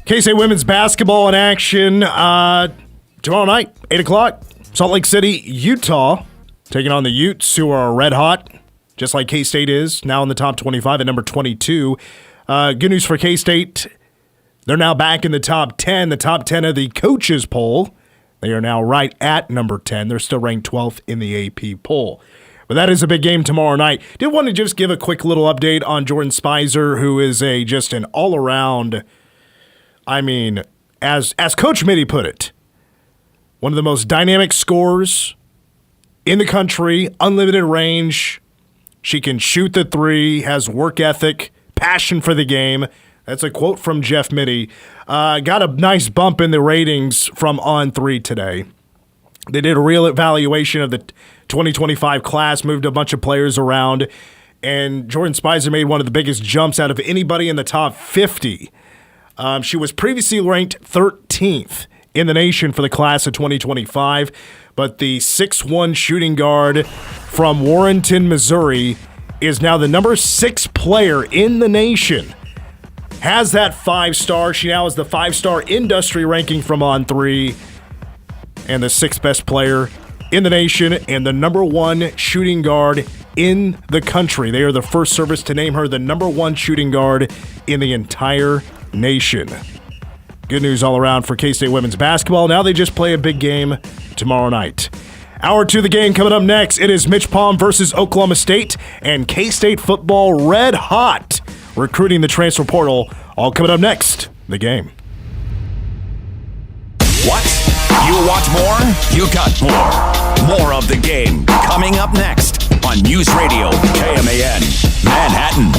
S1: K-State women's basketball in action tomorrow night, 8 o'clock. Salt Lake City, Utah, taking on the Utes, who are red hot, just like K-State is, now in the top 25 at number 22. Good news for K-State. They're now back in the top 10 of the coaches poll. They are now right at number 10. They're still ranked 12th in the AP poll. But that is a big game tomorrow night. Did want to just give a quick little update on Jordan Spicer, who is just an all-around, as Coach Mitty put it, one of the most dynamic scorers in the country, unlimited range. She can shoot the three, has work ethic, passion for the game. That's a quote from Jeff Mitty. Got a nice bump in the ratings from On3 today. They did a real evaluation of the 2025 class, moved a bunch of players around, and Jordan Spicer made one of the biggest jumps out of anybody in the top 50. She was previously ranked 13th in the nation for the class of 2025, but the 6'1" shooting guard from Warrenton, Missouri, is now the number 6 player in the nation. Has that 5-star. She now has the 5-star industry ranking from On3, and the 6th best player in the nation and the number 1 shooting guard in the country. They are the first service to name her the number 1 shooting guard in the entire nation. Good news all around for K-State women's basketball. Now they just play a big game tomorrow night. Hour 2 of the game coming up next. It is Mitch Palm versus Oklahoma State, and K-State football red hot, recruiting the transfer portal. All coming up next. The game.
S4: What? You want more? You got more. More of the game coming up next on News Radio KMAN, Manhattan.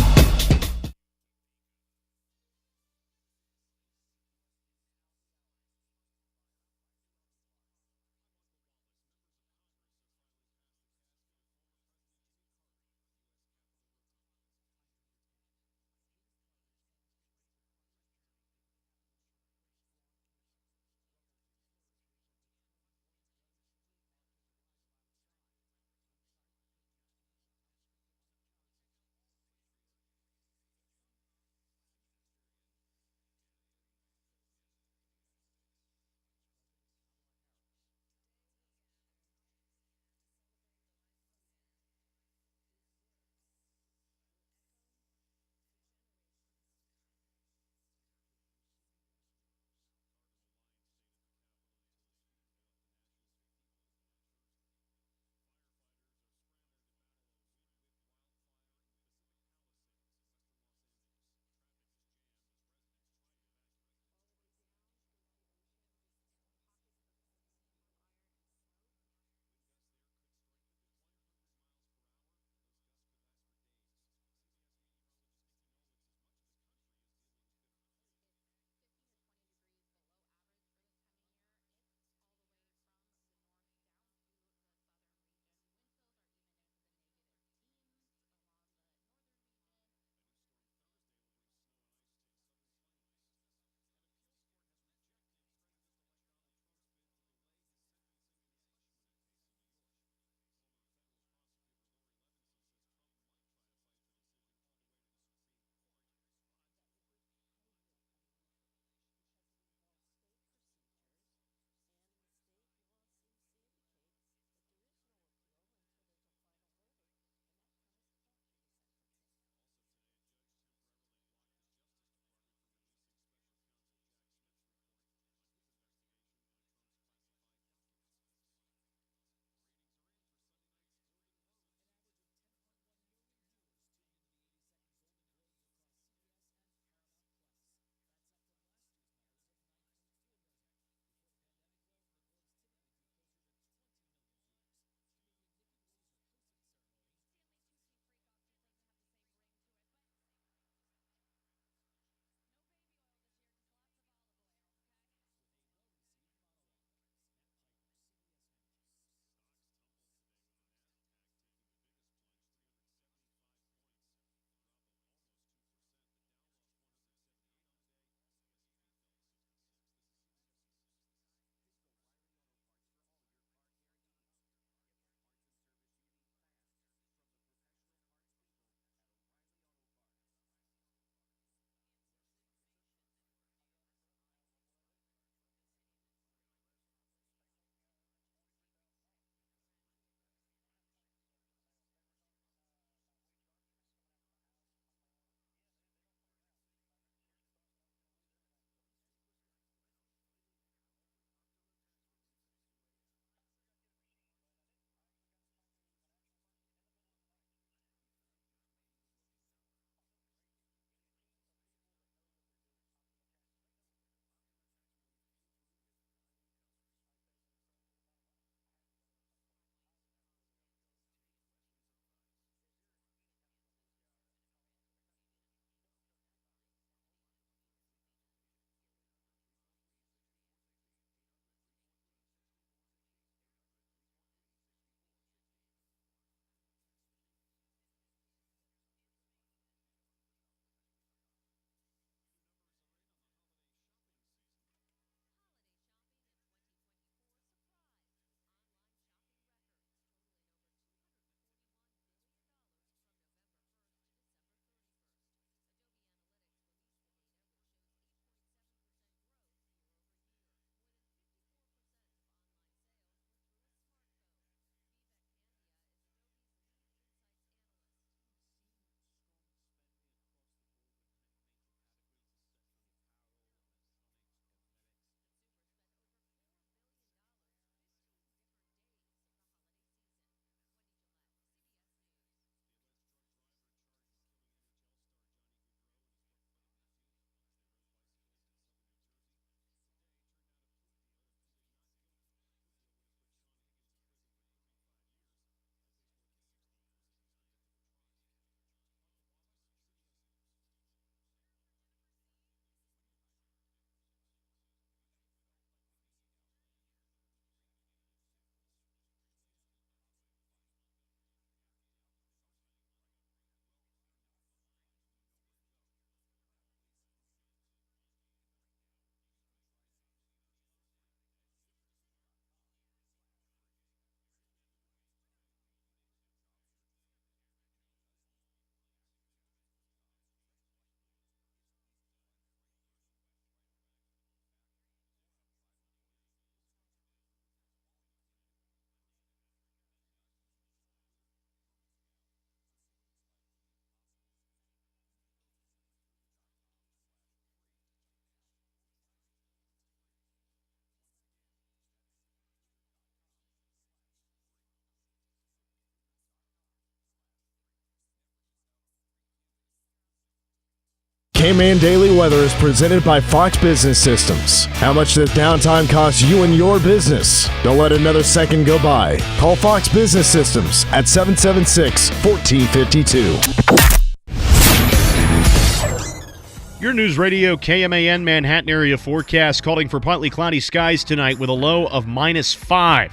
S1: K-Man Daily Weather is presented by Fox Business Systems. How much does downtime cost you and your business? Don't let another second go by. Call Fox Business Systems at 776-1452.
S3: Your News Radio KMAN Manhattan area forecast calling for partly cloudy skies tonight with a low of -5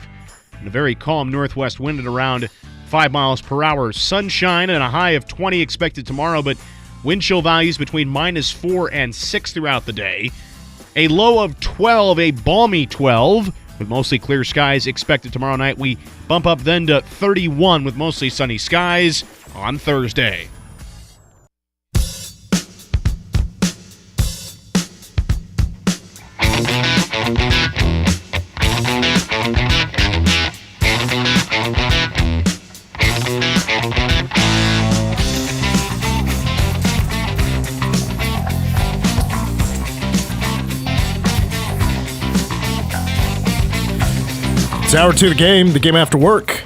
S3: and a very calm northwest wind at around 5 miles per hour. Sunshine and a high of 20 expected tomorrow, but wind chill values between -4 and 6 throughout the day. A low of 12, a balmy 12, with mostly clear skies expected tomorrow night. We bump up then to 31 with mostly sunny skies on Thursday.
S1: It's hour 2 of the game after work.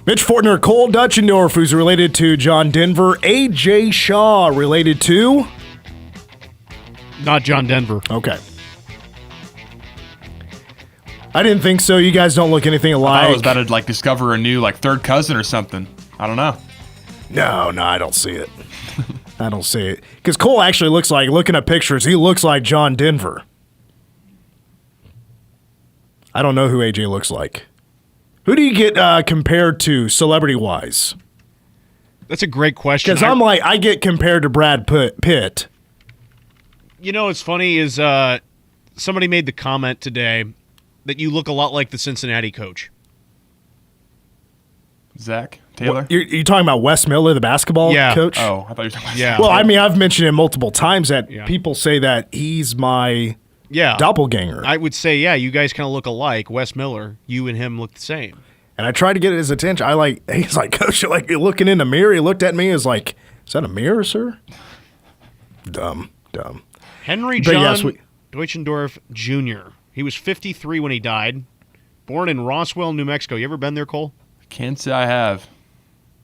S1: Mitch Fortner, Cole Dutchendorf, who's related to John Denver. A.J. Shaw, related to?
S3: Not John Denver.
S1: Okay. I didn't think so. You guys don't look anything alike.
S5: I was about to discover a new third cousin or something. I don't know.
S1: No, I don't see it. I don't see it. Because Cole actually looks like, looking at pictures, he looks like John Denver. I don't know who AJ looks like. Who do you get compared to celebrity-wise?
S3: That's a great question.
S1: Because I get compared to Brad Pitt.
S3: You know what's funny is somebody made the comment today that you look a lot like the Cincinnati coach.
S5: Zach Taylor?
S1: You're talking about Wes Miller, the basketball coach?
S5: Oh, I thought you were talking about
S1: Zach. Well, I mean, I've mentioned it multiple times that people say that he's my doppelganger.
S3: I would say, you guys kind of look alike. Wes Miller, you and him look the same.
S1: And I tried to get his attention. He's like, Coach, you're looking in the mirror. He looked at me and was like, is that a mirror, sir? Dumb.
S3: Henry John Deutschendorf Jr. He was 53 when he died. Born in Roswell, New Mexico. You ever been there, Cole?
S5: Can't say I have.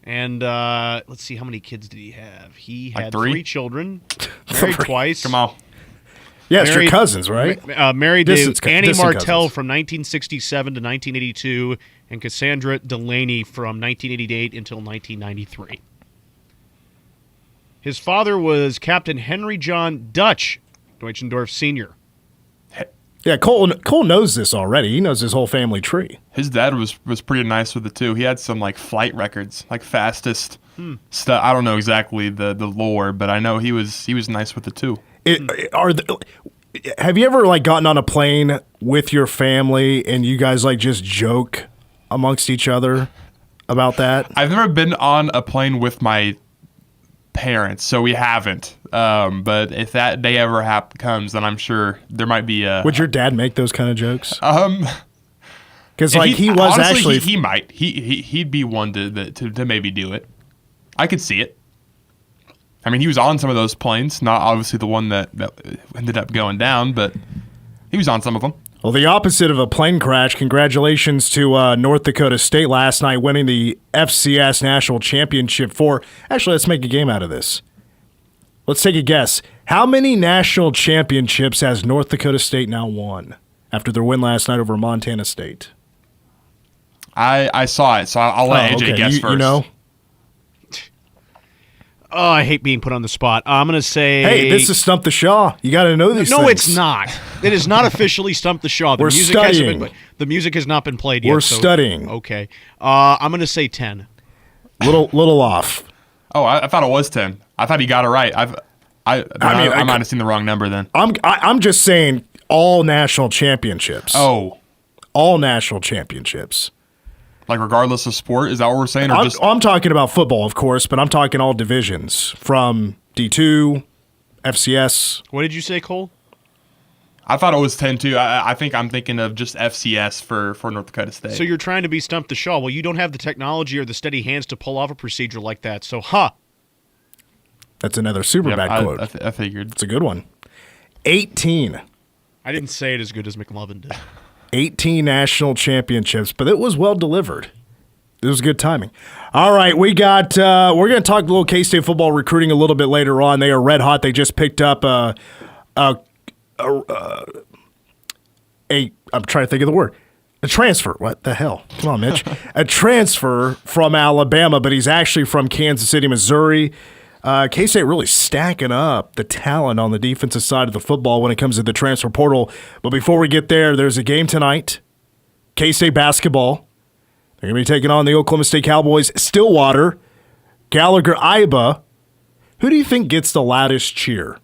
S3: And let's see, how many kids did he have? He had
S5: 3
S3: children. Married twice.
S5: Come on.
S1: Yeah, it's your cousins, right?
S3: Married to Annie Martell
S1: cousins.
S3: from 1967 to 1982 and Cassandra Delaney from 1988 until 1993. His father was Captain Henry John Dutch Deutschendorf Sr.
S1: Yeah, Cole knows this already. He knows his whole family tree.
S5: His dad was pretty nice with it, too. He had some, flight records, fastest stuff. I don't know exactly the lore, but I know he was nice with it, too.
S1: Have you ever gotten on a plane with your family and you guys just joke amongst each other about that?
S5: I've never been on a plane with my parents, so we haven't. But if that day ever comes, then I'm sure there might be a.
S1: Would your dad make those kind of jokes? Because
S5: he
S1: was
S5: honestly,
S1: actually
S5: he might he'd be one to maybe do it. I could see it. I mean, he was on some of those planes, not obviously the one that ended up going down, but he was on some of them.
S1: Well, the opposite of a plane crash. Congratulations to North Dakota State last night winning the FCS National Championship Actually, let's make a game out of this. Let's take a guess. How many national championships has North Dakota State now won after their win last night over Montana State?
S5: I saw it, so I'll let AJ guess first.
S1: You know?
S3: Oh, I hate being put on the spot. I'm going to say...
S1: Hey, this is Stump the Shaw. You got to know these things.
S3: No, it's not. It is not officially Stump the Shaw.
S1: We're studying.
S3: The music has not been played yet.
S1: We're studying.
S3: Okay. I'm going to say 10.
S1: Little off.
S5: Oh, I thought it was 10. I thought he got it right. I might have seen the wrong number then.
S1: I'm just saying all national championships.
S5: Oh.
S1: All national championships.
S5: Regardless of sport? Is that what we're saying? Or
S1: I'm talking about football, of course, but I'm talking all divisions from D2, FCS.
S3: What did you say, Cole?
S5: I thought it was 10 too. I think I'm thinking of just FCS for North Dakota State.
S3: So you're trying to be Stump the Shaw. Well, you don't have the technology or the steady hands to pull off a procedure like that. So,
S1: That's another super bad quote.
S5: I figured.
S1: It's a good one. 18.
S3: I didn't say it as good as McLovin did.
S1: 18 national championships, but it was well delivered. was good timing. All right, we're going to talk a little K-State football recruiting a little bit later on. They are red hot. They just picked up I'm trying to think of the word. A transfer. What the hell? Come on, Mitch. A transfer from Alabama, but he's actually from Kansas City, Missouri. K-State really stacking up the talent on the defensive side of the football when it comes to the transfer portal. But before we get there, there's a game tonight. K-State basketball. They're going to be taking on the Oklahoma State Cowboys. Stillwater. Gallagher-Iba. Who do you think gets the loudest cheer?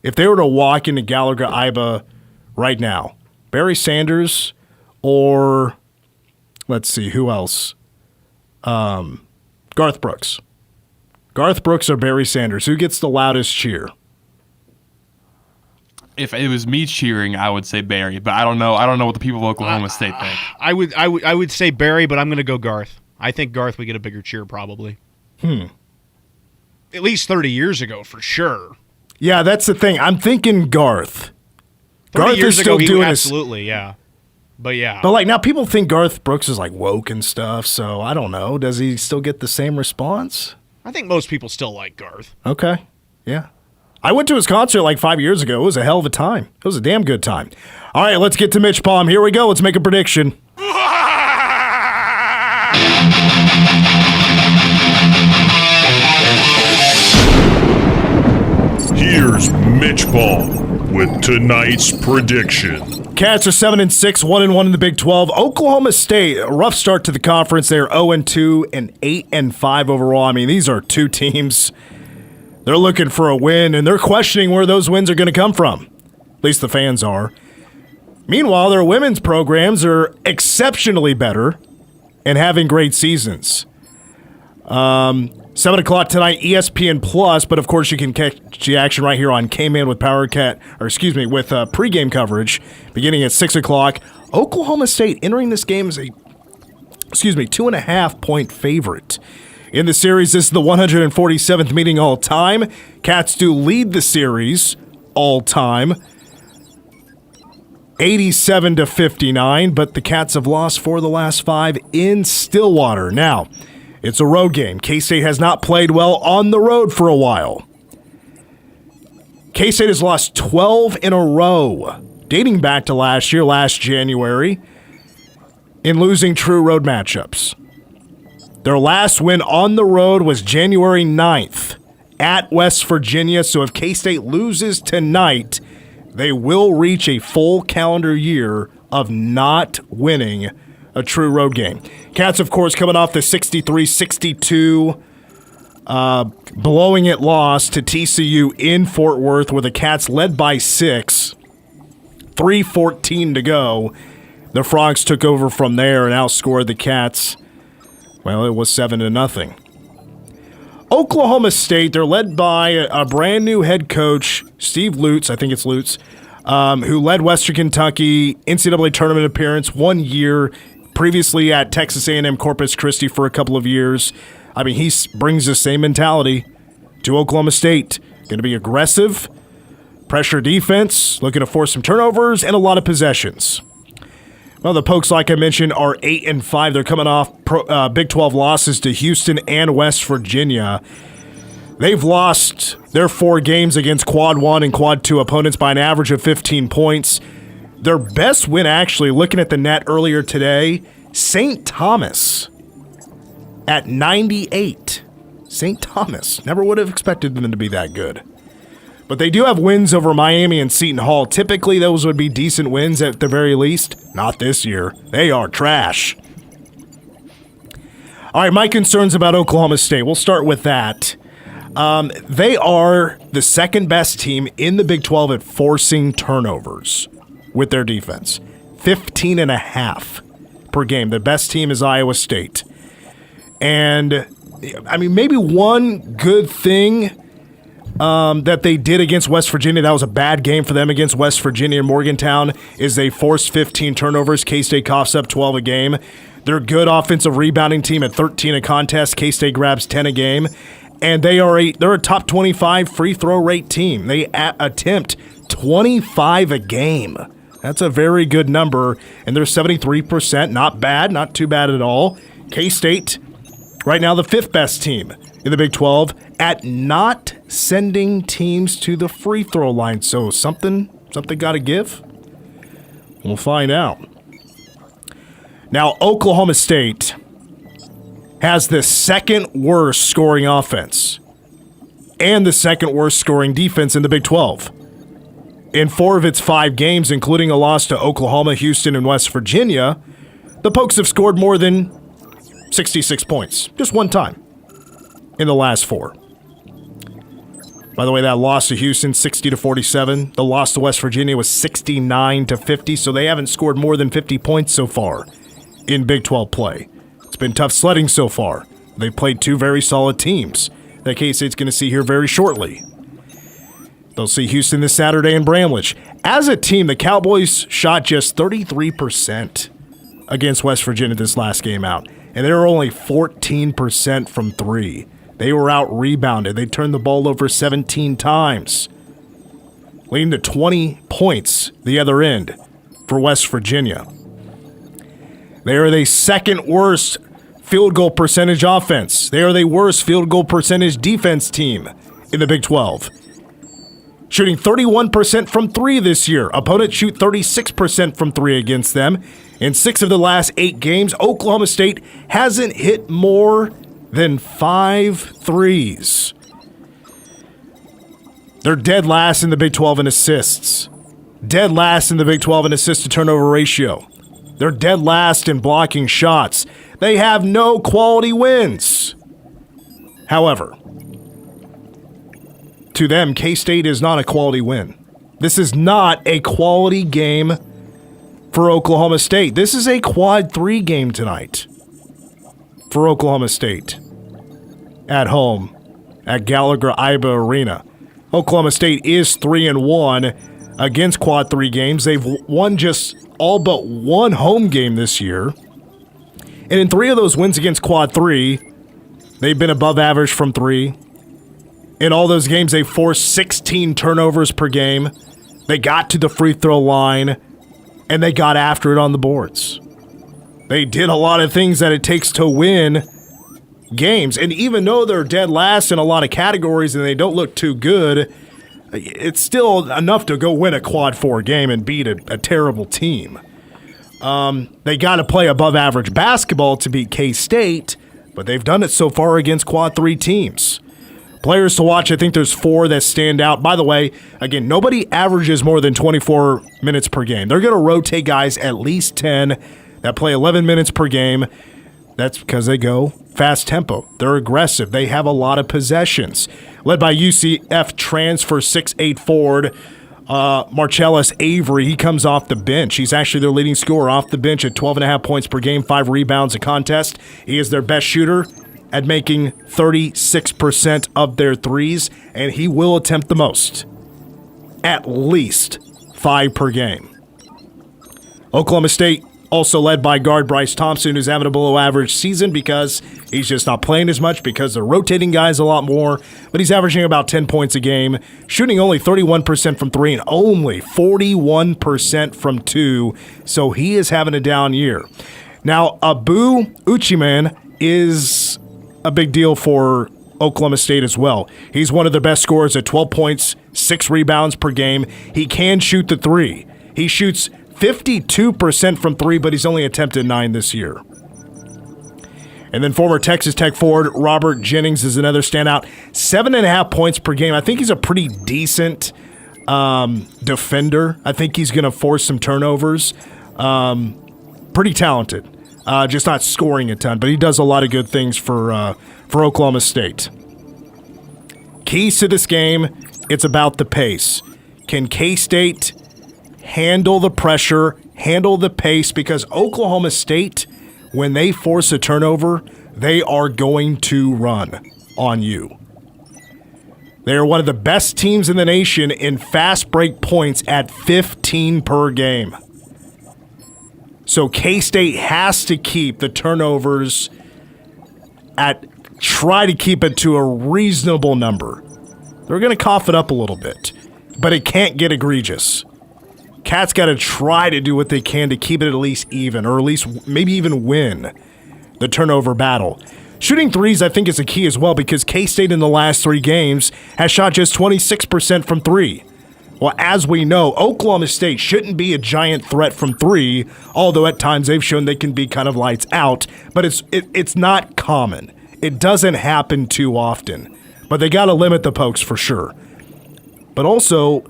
S1: If they were to walk into Gallagher-Iba right now, Barry Sanders or, let's see, who else? Garth Brooks. Garth Brooks or Barry Sanders? Who gets the loudest cheer?
S5: If it was me cheering, I would say Barry, but I don't know. I don't know what the people of Oklahoma State think.
S3: I would say Barry, but I'm going to go Garth. I think Garth would get a bigger cheer probably. At least 30 years ago, for sure.
S1: Yeah, that's the thing. I'm thinking Garth.
S3: 30
S1: Garth
S3: years
S1: is still
S3: ago,
S1: doing
S3: absolutely, yeah. But yeah.
S1: But like now people think Garth Brooks is like woke and stuff, so I don't know. Does he still get the same response?
S3: I think most people still like Garth.
S1: Okay. Yeah. I went to his concert like 5 years ago. It was a hell of a time. It was a damn good time. All right, let's get to Mitch Palm. Here we go. Let's make a prediction.
S14: Here's Mitch Palm with tonight's prediction.
S1: Cats are 7-6, 1-1 in the Big 12. Oklahoma State, a rough start to the conference. They're 0-2 and 8-5 overall. I mean, these are two teams. They're looking for a win, and they're questioning where those wins are going to come from. At least the fans are. Meanwhile, their women's programs are exceptionally better and having great seasons. 7 o'clock tonight, ESPN Plus, but of course you can catch the action right here on K-Man with with pregame coverage beginning at 6 o'clock. Oklahoma State entering this game as a 2.5 point favorite. In the series, this is the 147th meeting all time. Cats do lead the series all time, 87-59, but the Cats have lost 4 of the last 5 in Stillwater. Now, it's a road game. K-State has not played well on the road for a while. K-State has lost 12 in a row, dating back to last January, in losing true road matchups. Their last win on the road was January 9th at West Virginia, so if K-State loses tonight, they will reach a full calendar year of not winning a true road game. Cats, of course, coming off the 63-62 blowing it loss to TCU in Fort Worth, where the Cats led by 6, 3:14 to go. The Frogs took over from there and outscored the Cats. Well, it was 7-0. Oklahoma State, they're led by a brand new head coach, Steve Lutz, I think it's Lutz, who led Western Kentucky NCAA tournament appearance 1 year, previously at Texas A&M Corpus Christi for a couple of years. I mean, he brings the same mentality to Oklahoma State. Going to be aggressive, pressure defense, looking to force some turnovers, and a lot of possessions. Well, the Pokes, like I mentioned, are 8-5. They're coming off Big 12 losses to Houston and West Virginia. They've lost their 4 games against Quad 1 and Quad 2 opponents by an average of 15 points. Their best win, actually, looking at the net earlier today, St. Thomas at 98. St. Thomas. Never would have expected them to be that good. But they do have wins over Miami and Seton Hall. Typically, those would be decent wins at the very least. Not this year. They are trash. All right, my concerns about Oklahoma State. We'll start with that. They are the second best team in the Big 12 at forcing turnovers with their defense. 15.5 per game. The best team is Iowa State. And, I mean, maybe one good thing that they did against West Virginia, that was a bad game for them against West Virginia and Morgantown, is they forced 15 turnovers. K-State coughs up 12 a game. They're a good offensive rebounding team at 13 a contest. K-State grabs 10 a game. And they're a top 25 free throw rate team. They attempt 25 a game. That's a very good number. And they're 73%. Not bad. Not too bad at all. K-State, right now the 5th best team in the Big 12 at not sending teams to the free throw line. So something got to give? We'll find out. Now, Oklahoma State has the 2nd worst scoring offense and the 2nd worst scoring defense in the Big 12. In 4 of its 5 games, including a loss to Oklahoma, Houston, and West Virginia, the Pokes have scored more than 66 points, just one time in the last 4. By the way, that loss to Houston, 60-47. The loss to West Virginia was 69-50, so they haven't scored more than 50 points so far in Big 12 play. It's been tough sledding so far. They've played 2 very solid teams that K-State's going to see here very shortly. They'll see Houston this Saturday in Bramlage. As a team, the Cowboys shot just 33% against West Virginia this last game out, and they were only 14% from 3. They were out-rebounded. They turned the ball over 17 times, leading to 20 points the other end for West Virginia. They are the 2nd worst field goal percentage offense. They are the worst field goal percentage defense team in the Big 12. Shooting 31% from 3 this year. Opponents shoot 36% from 3 against them. In 6 of the last 8 games, Oklahoma State hasn't hit more than 5 threes. They're dead last in the Big 12 in assists. Dead last in the Big 12 in assist to turnover ratio. They're dead last in blocking shots. They have no quality wins. However, to them, K-State is not a quality win. This is not a quality game for Oklahoma State. This is a quad 3 game tonight for Oklahoma State at home at Gallagher-Iba Arena. Oklahoma State is 3-1 against quad 3 games. They've won just all but 1 home game this year. And in 3 of those wins against quad 3, they've been above average from 3. In all those games, they forced 16 turnovers per game. They got to the free throw line, and they got after it on the boards. They did a lot of things that it takes to win games. And even though they're dead last in a lot of categories and they don't look too good, it's still enough to go win a quad 4 game and beat a terrible team. They got to play above average basketball to beat K-State, but they've done it so far against quad 3 teams. Players to watch, I think there's 4 that stand out. By the way, again, nobody averages more than 24 minutes per game. They're going to rotate guys at least 10 that play 11 minutes per game. That's because they go fast tempo. They're aggressive. They have a lot of possessions. Led by UCF transfer 6'8" forward, Marcellus Avery. He comes off the bench. He's actually their leading scorer off the bench at 12.5 points per game, 5 rebounds a contest. He is their best shooter at making 36% of their threes, and he will attempt the most. At least 5 per game. Oklahoma State also led by guard Bryce Thompson, who's having a below-average season because he's just not playing as much because they're rotating guys a lot more, but he's averaging about 10 points a game, shooting only 31% from 3 and only 41% from 2, so he is having a down year. Now, Abu Uchiman is a big deal for Oklahoma State as well. He's one of the best scorers at 12 points, 6 rebounds per game. He can shoot the 3. He shoots 52% from 3, but he's only attempted 9 this year. And then former Texas Tech forward Robert Jennings is another standout. 7.5 points per game. I think he's a pretty decent defender. I think he's going to force some turnovers. Pretty talented. Just not scoring a ton, but he does a lot of good things for Oklahoma State. Keys to this game, it's about the pace. Can K-State handle the pressure, handle the pace? Because Oklahoma State, when they force a turnover, they are going to run on you. They are one of the best teams in the nation in fast break points at 15 per game. So K-State has to keep the turnovers try to keep it to a reasonable number. They're going to cough it up a little bit, but it can't get egregious. Cats got to try to do what they can to keep it at least even, or at least maybe even win the turnover battle. Shooting threes, I think, is a key as well because K-State in the last 3 games has shot just 26% from 3. Well, as we know, Oklahoma State shouldn't be a giant threat from 3, although at times they've shown they can be kind of lights out, but it's not common. It doesn't happen too often, but they got to limit the pokes for sure. But also,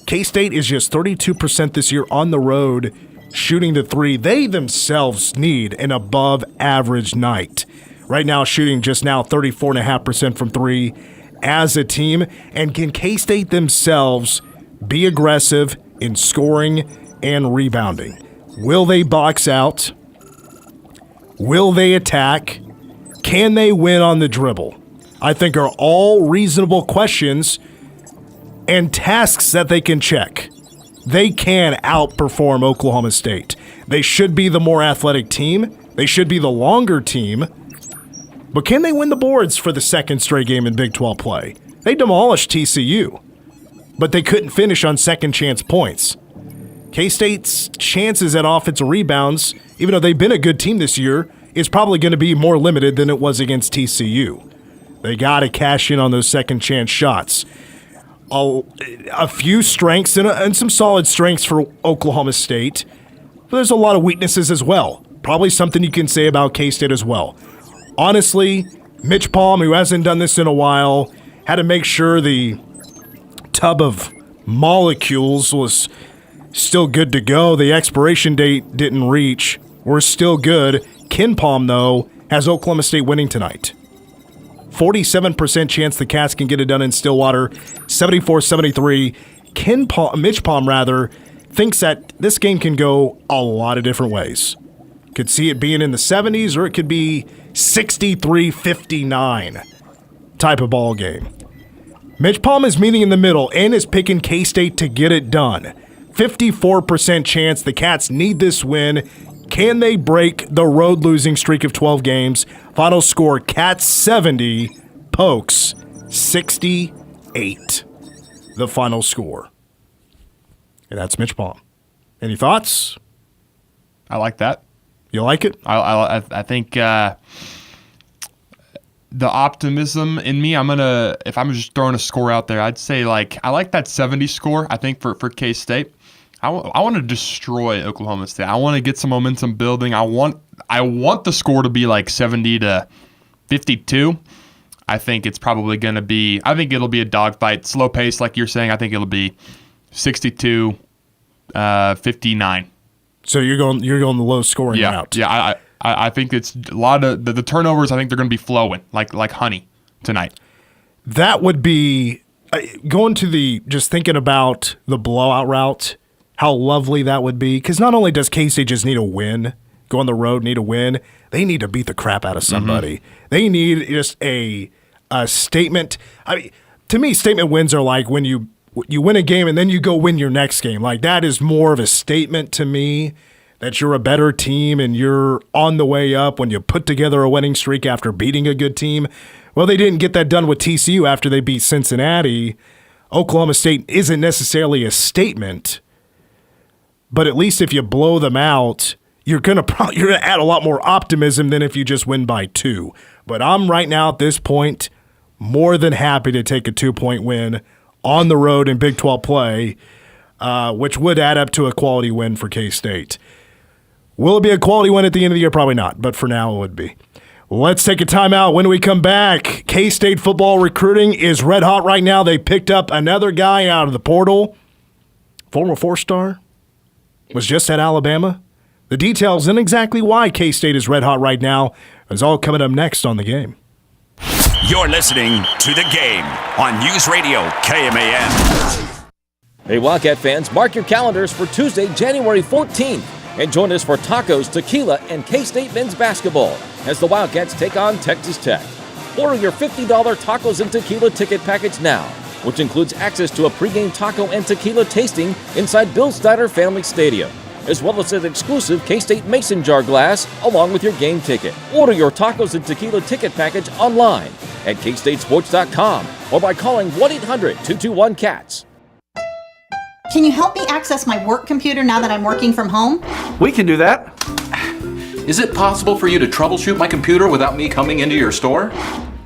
S1: K-State is just 32% this year on the road shooting the 3. They themselves need an above-average night. Right now, shooting just now 34.5% from 3 as a team. And can K-State themselves be aggressive in scoring and rebounding? Will they box out? Will they attack? Can they win on the dribble? I think are all reasonable questions and tasks that they can check. They can outperform Oklahoma State. They should be the more athletic team. They should be the longer team. But can they win the boards for the second straight game in Big 12 play? They demolished TCU, but they couldn't finish on second chance points. K-State's chances at offensive rebounds, even though they've been a good team this year, is probably going to be more limited than it was against TCU. They got to cash in on those second chance shots. A few strengths and some solid strengths for Oklahoma State. But there's a lot of weaknesses as well. Probably something you can say about K-State as well. Honestly, Mitch Palm, who hasn't done this in a while, had to make sure the tub of molecules was still good to go. The expiration date didn't reach. We're still good. Ken Palm, though, has Oklahoma State winning tonight. 47% chance the Cats can get it done in Stillwater. 74-73. Mitch Palm, thinks that this game can go a lot of different ways. Could see it being in the 70s, or it could be 63-59 type of ball game. Mitch Palm is meeting in the middle and is picking K-State to get it done. 54% chance the Cats need this win. Can they break the road losing streak of 12 games? Final score, Cats 70, Pokes 68. The final score. And that's Mitch Palm. Any thoughts?
S5: I like that.
S1: You like it?
S5: I think the optimism in me, if I'm just throwing a score out there, I'd say I like that 70 score, I think, for K-State. I want to destroy Oklahoma State. I want to get some momentum building. I want the score to be 70-52. I think it's probably going to be, I think it'll be a dogfight, slow pace like you're saying. I think it'll be 62-59.
S1: So you're going the low scoring route.
S5: Yeah, I think it's a lot of the turnovers. I think they're going to be flowing like honey tonight.
S1: That would be going to just thinking about the blowout route. How lovely that would be, because not only does K-State just need a win, go on the road, need a win, they need to beat the crap out of somebody. Mm-hmm. They need just a statement. To me, statement wins are like when you win a game and then you go win your next game. That is more of a statement to me that you're a better team and you're on the way up when you put together a winning streak after beating a good team. Well, they didn't get that done with TCU after they beat Cincinnati. Oklahoma State isn't necessarily a statement, but at least if you blow them out, you're gonna add a lot more optimism than if you just win by 2. But I'm right now at this point more than happy to take a 2-point win on the road in Big 12 play, which would add up to a quality win for K-State. Will it be a quality win at the end of the year? Probably not, but for now it would be. Let's take a timeout. When we come back, K-State football recruiting is red hot right now. They picked up another guy out of the portal, former 4-star. Was just at Alabama. The details and exactly why K-State is red hot right now is all coming up next on The Game.
S4: You're listening to The Game on News Radio KMAN.
S13: Hey, Wildcat fans, mark your calendars for Tuesday, January 14th, and join us for tacos, tequila, and K-State men's basketball as the Wildcats take on Texas Tech. Order your $50 tacos and tequila ticket package now, which includes access to a pregame taco and tequila tasting inside Bill Snyder Family Stadium, as well as an exclusive K-State Mason jar glass along with your game ticket. Order your tacos and tequila ticket package online at kstatesports.com or by calling 1-800-221-CATS.
S15: Can you help me access my work computer now that I'm working from home?
S23: We can do that.
S15: Is it possible for you to troubleshoot my computer without me coming into your store?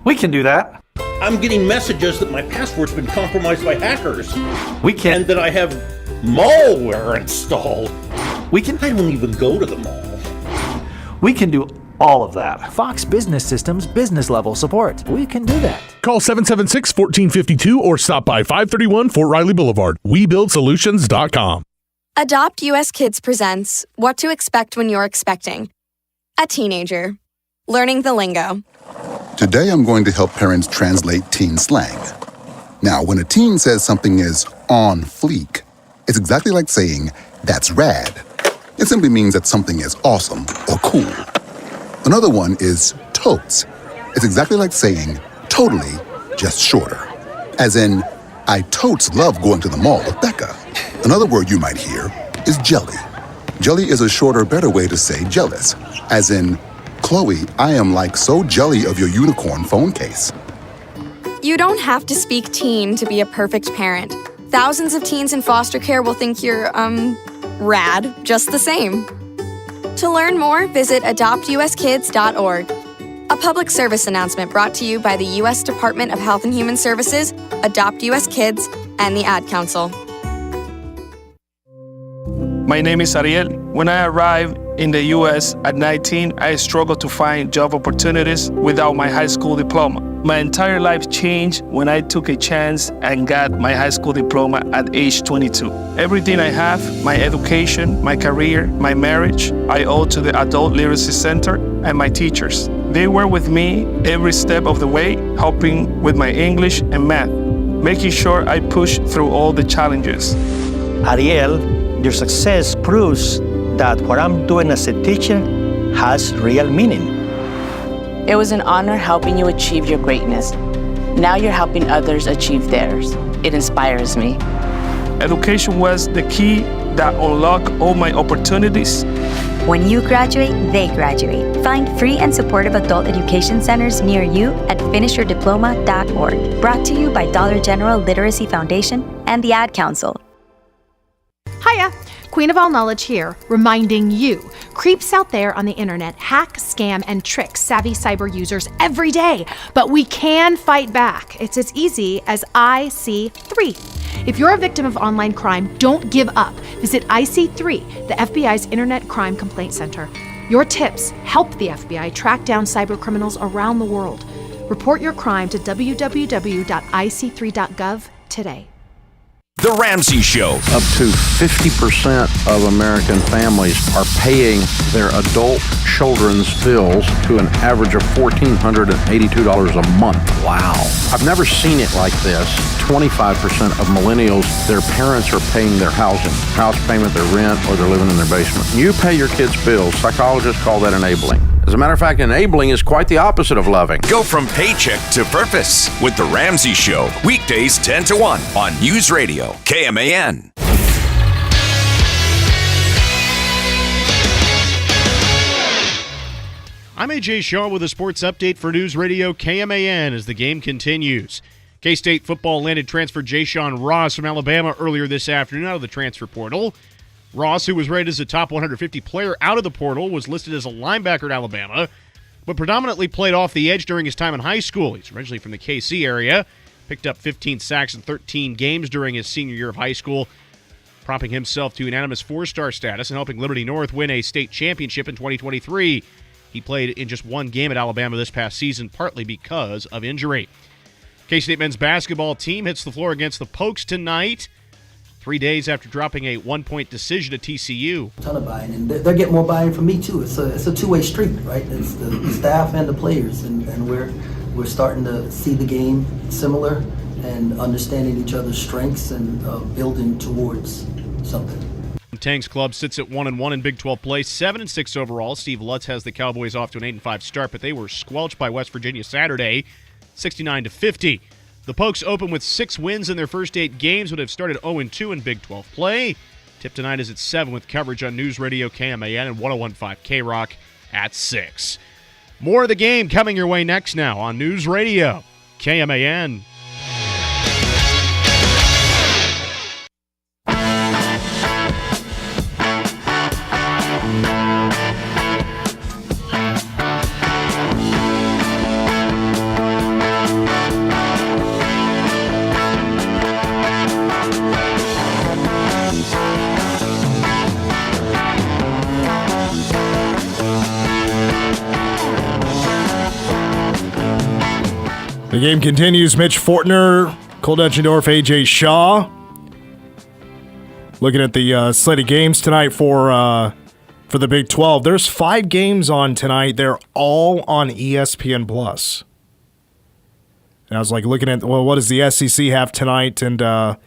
S23: We can do that.
S16: I'm getting messages that my password's been compromised by hackers.
S23: We can.
S16: And that I have malware installed.
S23: We can.
S16: I don't even go to the mall.
S23: We can do all of that. Fox Business Systems business level support. We can do that.
S17: Call 776-1452 or stop by 531 Fort Riley Boulevard. WeBuildSolutions.com.
S20: Adopt US Kids presents What to Expect When You're Expecting. A teenager. Learning the lingo.
S21: Today I'm going to help parents translate teen slang. Now, when a teen says something is on fleek, it's exactly like saying, that's rad. It simply means that something is awesome or cool. Another one is totes. It's exactly like saying, totally, just shorter. As in, I totes love going to the mall with Becca. Another word you might hear is jelly. Jelly is a shorter, better way to say jealous. As in, Chloe, I am like so jelly of your unicorn phone case.
S20: You don't have to speak teen to be a perfect parent. Thousands of teens in foster care will think you're, rad, just the same. To learn more, visit adoptuskids.org. A public service announcement brought to you by the U.S. Department of Health and Human Services, Adopt U.S. Kids, and the Ad Council.
S22: My name is Ariel. When I arrived in the U.S. at 19, I struggled to find job opportunities without my high school diploma. My entire life changed when I took a chance and got my high school diploma at age 22. Everything I have, my education, my career, my marriage, I owe to the Adult Literacy Center and my teachers. They were with me every step of the way, helping with my English and math, making sure I pushed through all the challenges.
S27: Ariel, your success proves that what I'm doing as a teacher has real meaning.
S28: It was an honor helping you achieve your greatness. Now you're helping others achieve theirs. It inspires me.
S22: Education was the key that unlocked all my opportunities.
S29: When you graduate, they graduate. Find free and supportive adult education centers near you at finishyourdiploma.org. Brought to you by Dollar General Literacy Foundation and the Ad Council.
S30: Hiya! Queen of All Knowledge here, reminding you, creeps out there on the internet hack, scam, and trick savvy cyber users every day, but we can fight back. It's as easy as IC3. If you're a victim of online crime, don't give up. Visit IC3, the FBI's Internet Crime Complaint Center. Your tips help the FBI track down cyber criminals around the world. Report your crime to www.ic3.gov today.
S4: The Ramsey Show.
S10: Up to 50% of American families are paying their adult children's bills to an average of $1,482 a month. Wow. I've never seen it like this. 25% of millennials, their parents are paying their house payment, their rent, or they're living in their basement. You pay your kids' bills. Psychologists call that enabling. As a matter of fact, enabling is quite the opposite of loving.
S4: Go from paycheck to purpose with The Ramsey Show. Weekdays 10 to 1 on News Radio, KMAN.
S3: I'm AJ Shaw with a sports update for News Radio KMAN as the game continues. K-State football landed transfer Ja'Shawn Ross from Alabama earlier this afternoon out of the transfer portal. Ross, who was rated as a top 150 player out of the portal, was listed as a linebacker at Alabama, but predominantly played off the edge during his time in high school. He's originally from the KC area, picked up 15 sacks in 13 games during his senior year of high school, propping himself to unanimous four-star status and helping Liberty North win a state championship in 2023. He played in just one game at Alabama this past season, partly because of injury. K-State men's basketball team hits the floor against the Pokes tonight, 3 days after dropping a one-point decision at TCU.
S12: A ton of buy-in, and they're getting more buy-in from me too. It's a two-way street, right? It's the staff and the players, and we're starting to see the game similar and understanding each other's strengths and building towards something.
S3: Tang's club sits at 1-1 in Big 12 play, 7-6 overall. Steve Lutz has the Cowboys off to an 8-5 start, but they were squelched by West Virginia Saturday, 69-50. The Pokes open with 6 wins in their first 8 games, but have started 0-2 in Big 12 play. Tip tonight is at 7 with coverage on News Radio KMAN and 101.5 K-Rock at 6. More of the game coming your way next now on News Radio KMAN.
S1: The game continues. Mitch Fortner, Cole Dutchendorf, A.J. Shaw. Looking at the slate of games tonight for the Big 12. There's 5 games on tonight. They're all on ESPN+. And I was like looking at, well, what does the SEC have tonight? And, well,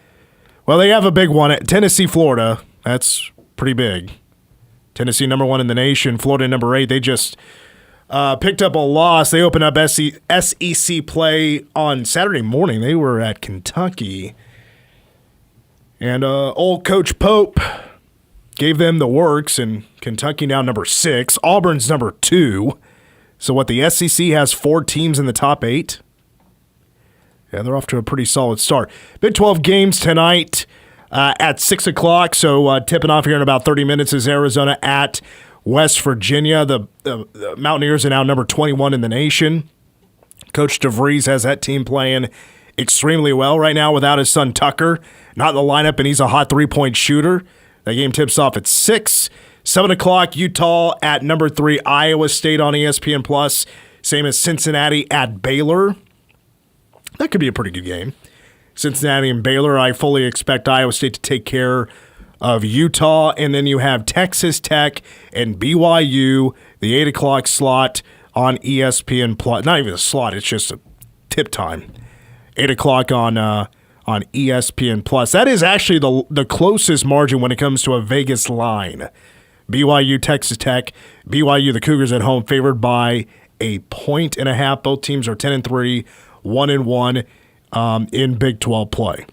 S1: they have a big one at Tennessee, Florida. That's pretty big. Tennessee number 1 in the nation. Florida number 8. They just picked up a loss. They opened up SEC play on Saturday morning. They were at Kentucky. And old Coach Pope gave them the works, and Kentucky now number 6. Auburn's number 2. So what, the SEC has 4 teams in the top 8? Yeah, they're off to a pretty solid start. Big 12 games tonight at 6 o'clock. So tipping off here in about 30 minutes is Arizona at West Virginia. The Mountaineers are now number 21 in the nation. Coach DeVries has that team playing extremely well right now without his son Tucker. Not in the lineup, and he's a hot 3-point shooter. That game tips off at 6. 7 o'clock, Utah at number 3, Iowa State on ESPN+. Same as Cincinnati at Baylor. That could be a pretty good game. Cincinnati and Baylor, I fully expect Iowa State to take care of Utah. And then you have Texas Tech and BYU, the 8 o'clock slot on ESPN+. Not even a slot, it's just a tip time. 8 o'clock on ESPN+. That is actually the closest margin when it comes to a Vegas line. BYU, Texas Tech. BYU, the Cougars at home, favored by 1.5. Both teams are 10-3, 1-1 in Big 12 play.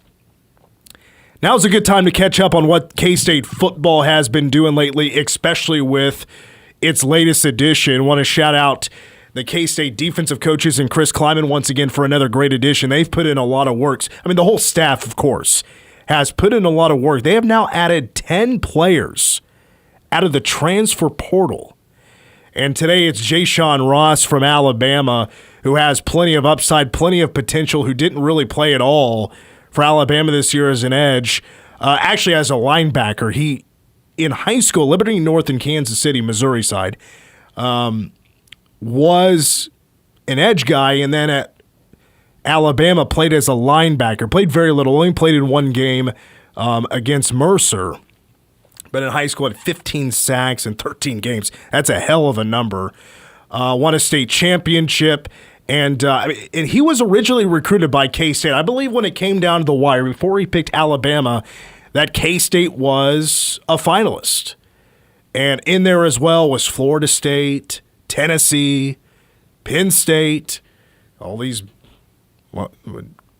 S1: Now's a good time to catch up on what K-State football has been doing lately, especially with its latest edition. Want to shout out the K-State defensive coaches and Chris Kleiman once again for another great edition. They've put in a lot of work. I mean, the whole staff, of course, has put in a lot of work. They have now added 10 players out of the transfer portal. And today it's Ja'Shawn Ross from Alabama, who has plenty of upside, plenty of potential, who didn't really play at all for Alabama this year as an edge. Actually, as a linebacker, he, in high school, Liberty North in Kansas City, Missouri side, was an edge guy, and then at Alabama played as a linebacker. Played very little, only played in one game against Mercer. But in high school, had 15 sacks in 13 games. That's a hell of a number. Won a state championship, and he was originally recruited by K-State. I believe when it came down to the wire, before he picked Alabama, that K-State was a finalist. And in there as well was Florida State, Tennessee, Penn State, all these, well,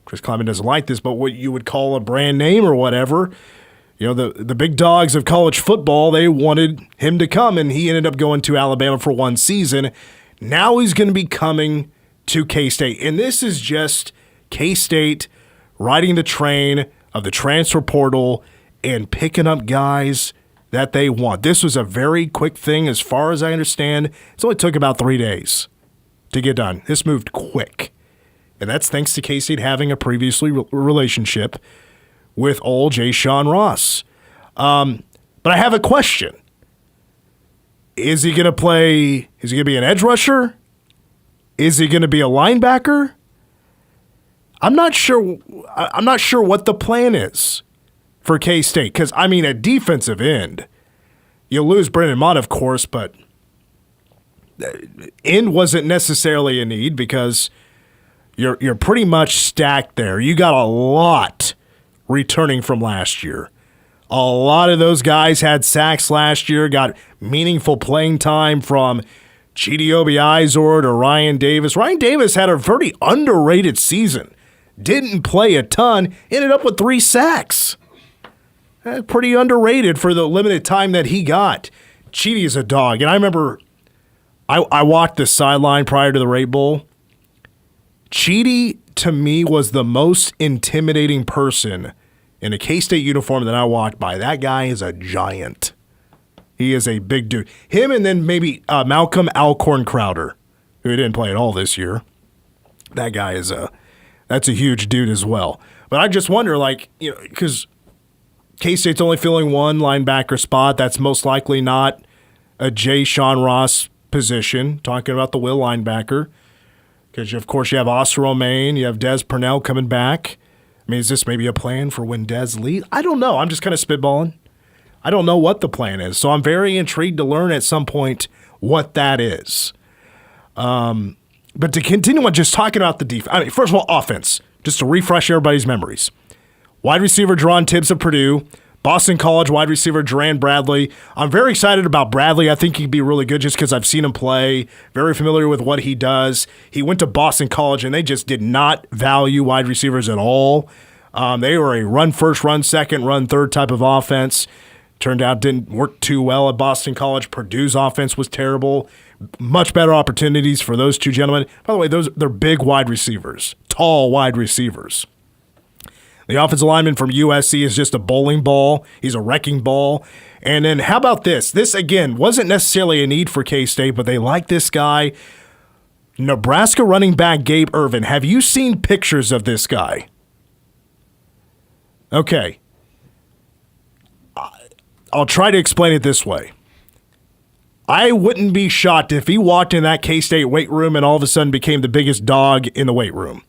S1: Chris Kleiman doesn't like this, but what you would call a brand name or whatever. You know, the big dogs of college football, they wanted him to come, and he ended up going to Alabama for one season. Now he's going to be coming to K-State. And this is just K-State riding the train of the transfer portal and picking up guys that they want. This was a very quick thing as far as I understand. It only took about 3 days to get done. This moved quick. And that's thanks to K-State having a previously relationship with old Ja'Shawn Ross. But I have a question. Is he going to play, is he going to be an edge rusher? Is he going to be a linebacker? I'm not sure what the plan is for K-State. Because, I mean, at defensive end, you'll lose Brendan Mott, of course, but end wasn't necessarily a need because you're pretty much stacked there. You got a lot returning from last year. A lot of those guys had sacks last year, got meaningful playing time from Chidobe Izor to Ryan Davis. Ryan Davis had a very underrated season. Didn't play a ton, ended up with 3 sacks. Pretty underrated for the limited time that he got. Chidi is a dog. And I remember I walked the sideline prior to the Rape Bowl. Chidi, to me, was the most intimidating person in a K-State uniform that I walked by. That guy is a giant. He is a big dude. Him and then maybe Malcolm Alcorn Crowder, who didn't play at all this year. That guy is that's a huge dude as well. But I just wonder, like, you know, because K-State's only filling one linebacker spot. That's most likely not a Ja'Shawn Ross position, talking about the will linebacker. Because, of course, you have Oscar Romaine, you have Des Purnell coming back. I mean, is this maybe a plan for when Des leaves? I don't know. I'm just kind of spitballing. I don't know what the plan is. So I'm very intrigued to learn at some point what that is. But to continue on just talking about the defense, I mean, first of all, offense, just to refresh everybody's memories. Wide receiver Jerron Tibbs of Purdue, Boston College wide receiver Duran Bradley. I'm very excited about Bradley. I think he'd be really good just because I've seen him play, very familiar with what he does. He went to Boston College, and they just did not value wide receivers at all. They were a run first, run second, run third type of offense. Turned out didn't work too well at Boston College. Purdue's offense was terrible. Much better opportunities for those two gentlemen. By the way, they're big wide receivers, tall wide receivers. The offensive lineman from USC is just a bowling ball. He's a wrecking ball. And then how about this? This, again, wasn't necessarily a need for K-State, but they like this guy. Nebraska running back Gabe Ervin. Have you seen pictures of this guy? Okay. I'll try to explain it this way. I wouldn't be shocked if he walked in that K-State weight room and all of a sudden became the biggest dog in the weight room.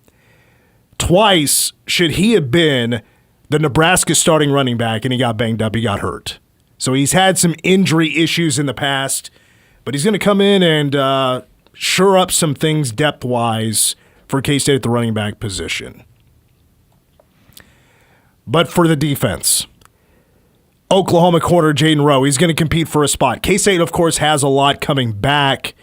S1: Twice should he have been the Nebraska starting running back, and he got banged up, he got hurt. So he's had some injury issues in the past, but he's going to come in and shore up some things depth-wise for K-State at the running back position. But for the defense, Oklahoma corner Jaden Rowe, he's going to compete for a spot. K-State, of course, has a lot coming back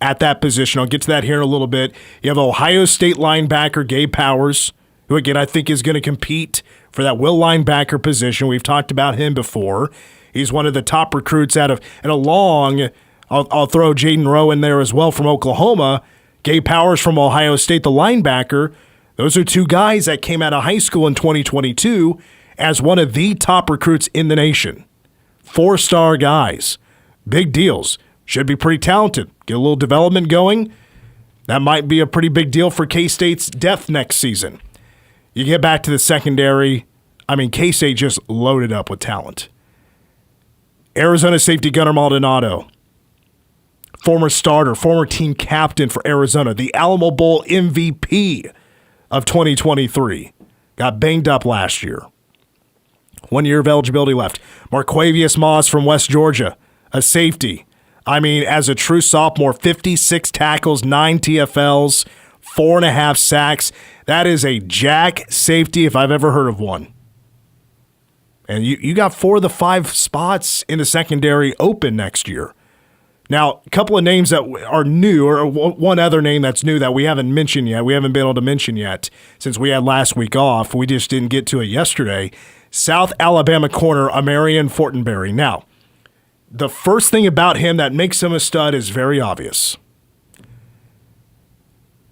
S1: at that position. I'll get to that here in a little bit. You have Ohio State linebacker Gabe Powers, who, again, I think is going to compete for that will linebacker position. We've talked about him before. He's one of the top recruits out of, and along, I'll throw Jaden Rowe in there as well from Oklahoma. Gabe Powers from Ohio State, the linebacker. Those are two guys that came out of high school in 2022 as one of the top recruits in the nation. 4-star guys. Big deals. Should be pretty talented. Get a little development going. That might be a pretty big deal for K-State's depth next season. You get back to the secondary. I mean, K-State just loaded up with talent. Arizona safety Gunnar Maldonado. Former starter, former team captain for Arizona. The Alamo Bowl MVP of 2023. Got banged up last year. 1 year of eligibility left. Marquavius Moss from West Georgia, a safety. I mean, as a true sophomore, 56 tackles, 9 TFLs, 4.5 sacks. That is a jack safety if I've ever heard of one. And you got 4 of the 5 spots in the secondary open next year. Now, a couple of names that are new, or one other name that's new that we haven't mentioned yet, we haven't been able to mention yet since we had last week off. We just didn't get to it yesterday. South Alabama corner, Amarian Fortenberry. Now, the first thing about him that makes him a stud is very obvious.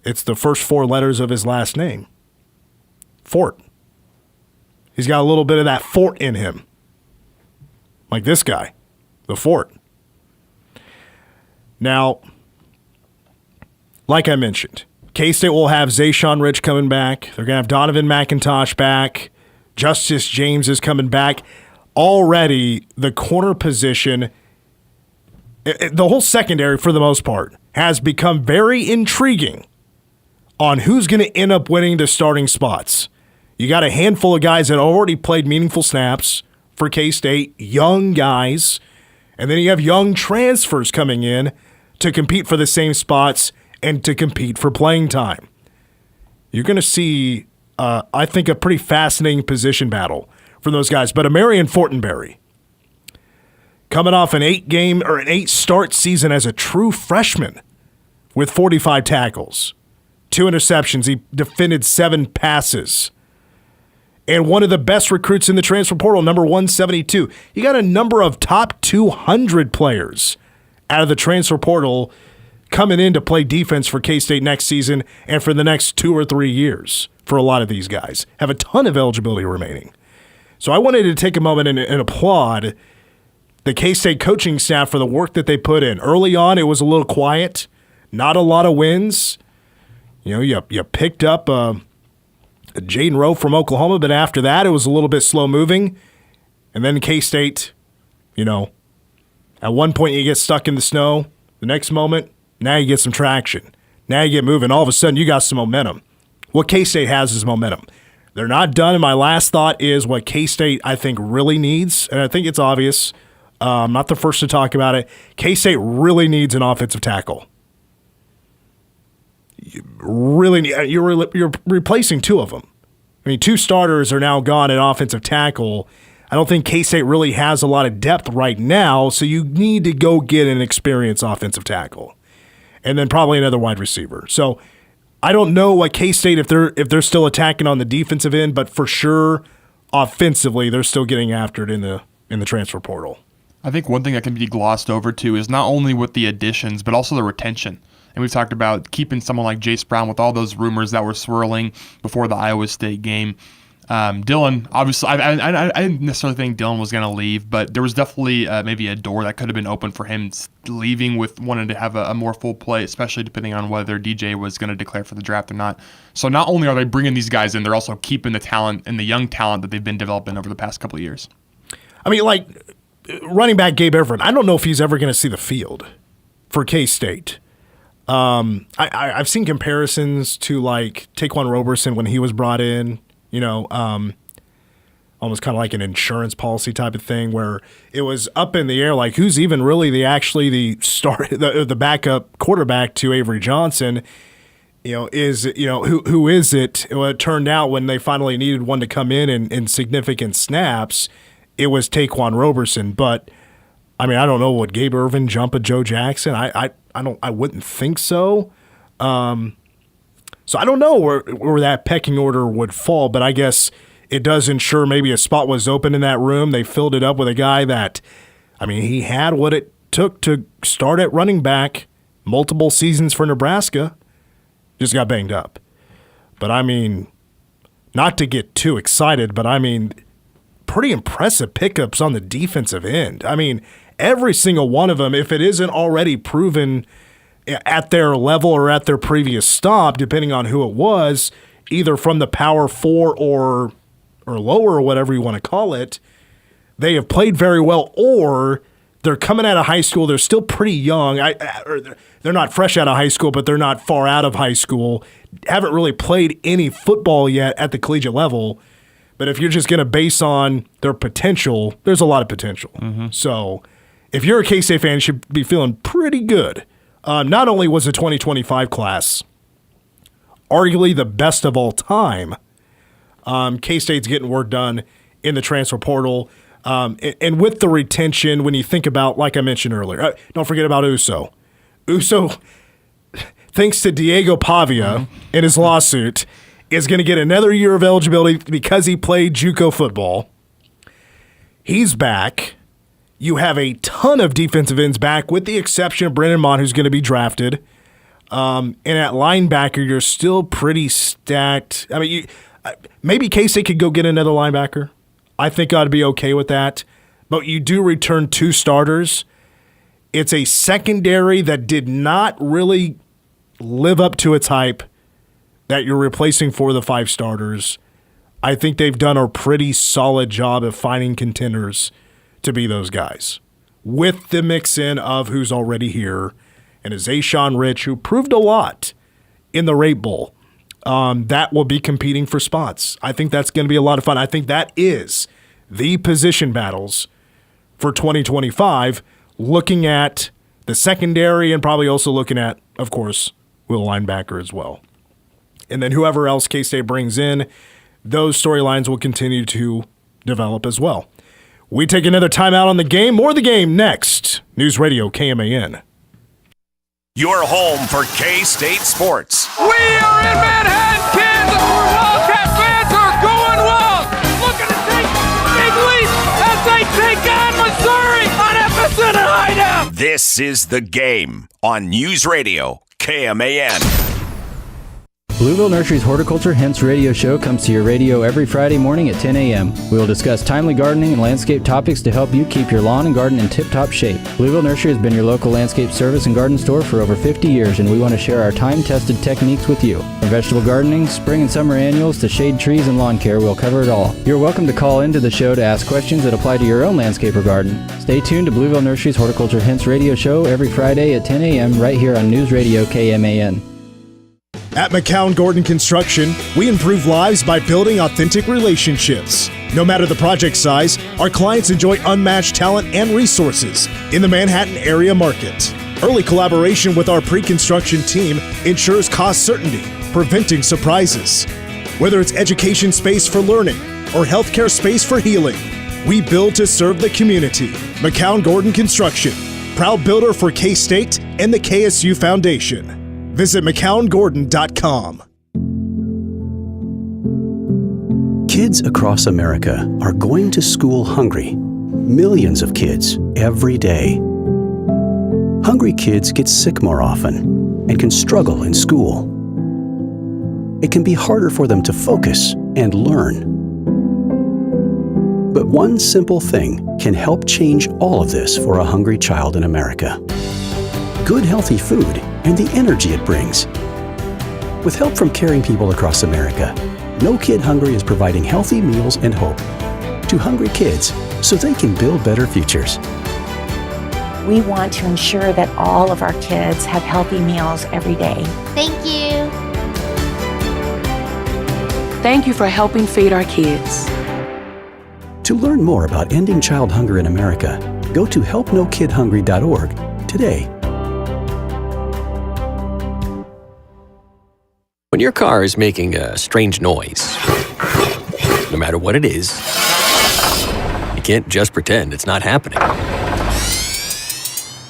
S1: It's the first 4 letters of his last name. Fort. He's got a little bit of that Fort in him. Like this guy, the Fort. Now, like I mentioned, K-State will have Zayshawn Rich coming back. They're going to have Donovan McIntosh back. Justice James is coming back. Already, the corner position, the whole secondary for the most part, has become very intriguing on who's going to end up winning the starting spots. You got a handful of guys that already played meaningful snaps for K-State, young guys, and then you have young transfers coming in to compete for the same spots and to compete for playing time. You're going to see, I think, a pretty fascinating position battle from those guys. But Amarian Fortenberry, coming off an 8-start season as a true freshman with 45 tackles, 2 interceptions. He defended 7 passes. And one of the best recruits in the transfer portal, number 172. You got a number of top 200 players out of the transfer portal coming in to play defense for K-State next season and for the next 2 or 3 years for a lot of these guys. Have a ton of eligibility remaining. So I wanted to take a moment and applaud the K-State coaching staff for the work that they put in. Early on, it was a little quiet, not a lot of wins. You know, you picked up Jaden Rowe from Oklahoma, but after that, it was a little bit slow moving. And then K-State, you know, at one point you get stuck in the snow. The next moment, now you get some traction. Now you get moving. All of a sudden, you got some momentum. What K-State has is momentum. They're not done, and my last thought is what K-State, I think, really needs, and I think it's obvious. I'm not the first to talk about it. K-State really needs an offensive tackle. You're replacing two of them. I mean, two starters are now gone at offensive tackle. I don't think K-State really has a lot of depth right now, so you need to go get an experienced offensive tackle. And then probably another wide receiver. So I don't know what K-State, if they're still attacking on the defensive end, but for sure offensively they're still getting after it in the transfer portal.
S5: I think one thing that can be glossed over too is not only with the additions, but also the retention. And we've talked about keeping someone like Jace Brown with all those rumors that were swirling before the Iowa State game. Dylan, obviously, I didn't necessarily think Dylan was going to leave, but there was definitely maybe a door that could have been open for him leaving with wanting to have a more full play, especially depending on whether DJ was going to declare for the draft or not. So not only are they bringing these guys in, they're also keeping the talent and the young talent that they've been developing over the past couple of years.
S1: I mean, like running back Gabe Everett, I don't know if he's ever going to see the field for K-State. I've seen comparisons to like Taquan Roberson when he was brought in. Almost kind of like an insurance policy type of thing where it was up in the air, like who's even really the backup quarterback to Avery Johnson. Who is it? Well, it turned out when they finally needed one to come in significant snaps, it was Taquan Roberson. But I mean, I don't know, would Gabe Irvin jump a Joe Jackson? I wouldn't think so. So I don't know where that pecking order would fall, but I guess it does ensure maybe a spot was open in that room. They filled it up with a guy that, I mean, he had what it took to start at running back multiple seasons for Nebraska, just got banged up. But I mean, not to get too excited, but I mean, pretty impressive pickups on the defensive end. I mean, every single one of them, if it isn't already proven at their level or at their previous stop, depending on who it was, either from the Power 4 or lower or whatever you want to call it, they have played very well, or they're coming out of high school. They're still pretty young. They're not fresh out of high school, but they're not far out of high school. Haven't really played any football yet at the collegiate level. But if you're just going to base on their potential, there's a lot of potential. Mm-hmm. So if you're a K-State fan, you should be feeling pretty good. Not only was the 2025 class arguably the best of all time, K-State's getting work done in the transfer portal. And with the retention, when you think about, like I mentioned earlier, don't forget about Uso. Uso, thanks to Diego Pavia in his lawsuit, is going to get another year of eligibility because he played JUCO football. He's back. You have a ton of defensive ends back, with the exception of Brennan Mott, who's going to be drafted. And at linebacker, you're still pretty stacked. I mean, maybe K-State could go get another linebacker. I think I'd be okay with that. But you do return two starters. It's a secondary that did not really live up to its hype that you're replacing for the five starters. I think they've done a pretty solid job of finding contenders to be those guys, with the mix-in of who's already here, and a Zayshawn Rich, who proved a lot in the Rape Bowl. That will be competing for spots. I think that's going to be a lot of fun. I think that is the position battles for 2025, looking at the secondary and probably also looking at, of course, will linebacker as well. And then whoever else K-State brings in, those storylines will continue to develop as well. We take another timeout on the game. More of the game next. News Radio KMAN.
S4: Your home for K-State sports.
S2: We are in Manhattan, Kansas, where Wildcat fans are going wild, looking to take a big leap as they take on Missouri on FSN and Hideout.
S4: This is The Game on News Radio KMAN.
S6: Blueville Nursery's Horticulture Hints radio show comes to your radio every Friday morning at 10 a.m. We will discuss timely gardening and landscape topics to help you keep your lawn and garden in tip-top shape. Blueville Nursery has been your local landscape service and garden store for over 50 years, and we want to share our time-tested techniques with you. From vegetable gardening, spring and summer annuals, to shade trees and lawn care, we'll cover it all. You're welcome to call into the show to ask questions that apply to your own landscape or garden. Stay tuned to Blueville Nursery's Horticulture Hints radio show every Friday at 10 a.m. right here on News Radio KMAN.
S1: At McCown Gordon Construction, we improve lives by building authentic relationships. No matter the project size, our clients enjoy unmatched talent and resources in the Manhattan area market. Early collaboration with our pre-construction team ensures cost certainty, preventing surprises. Whether it's education space for learning or healthcare space for healing, we build to serve the community. McCown Gordon Construction, proud builder for K-State and the KSU Foundation. Visit McCownGordon.com.
S7: Kids across America are going to school hungry. Millions of kids every day. Hungry kids get sick more often and can struggle in school. It can be harder for them to focus and learn. But one simple thing can help change all of this for a hungry child in America. Good, healthy food and the energy it brings. With help from caring people across America, No Kid Hungry is providing healthy meals and hope to hungry kids so they can build better futures.
S8: We want to ensure that all of our kids have healthy meals every day.
S9: Thank you.
S28: Thank you for helping feed our kids.
S7: To learn more about ending child hunger in America, go to helpnokidhungry.org today.
S11: When your car is making a strange noise, no matter what it is, you can't just pretend it's not happening.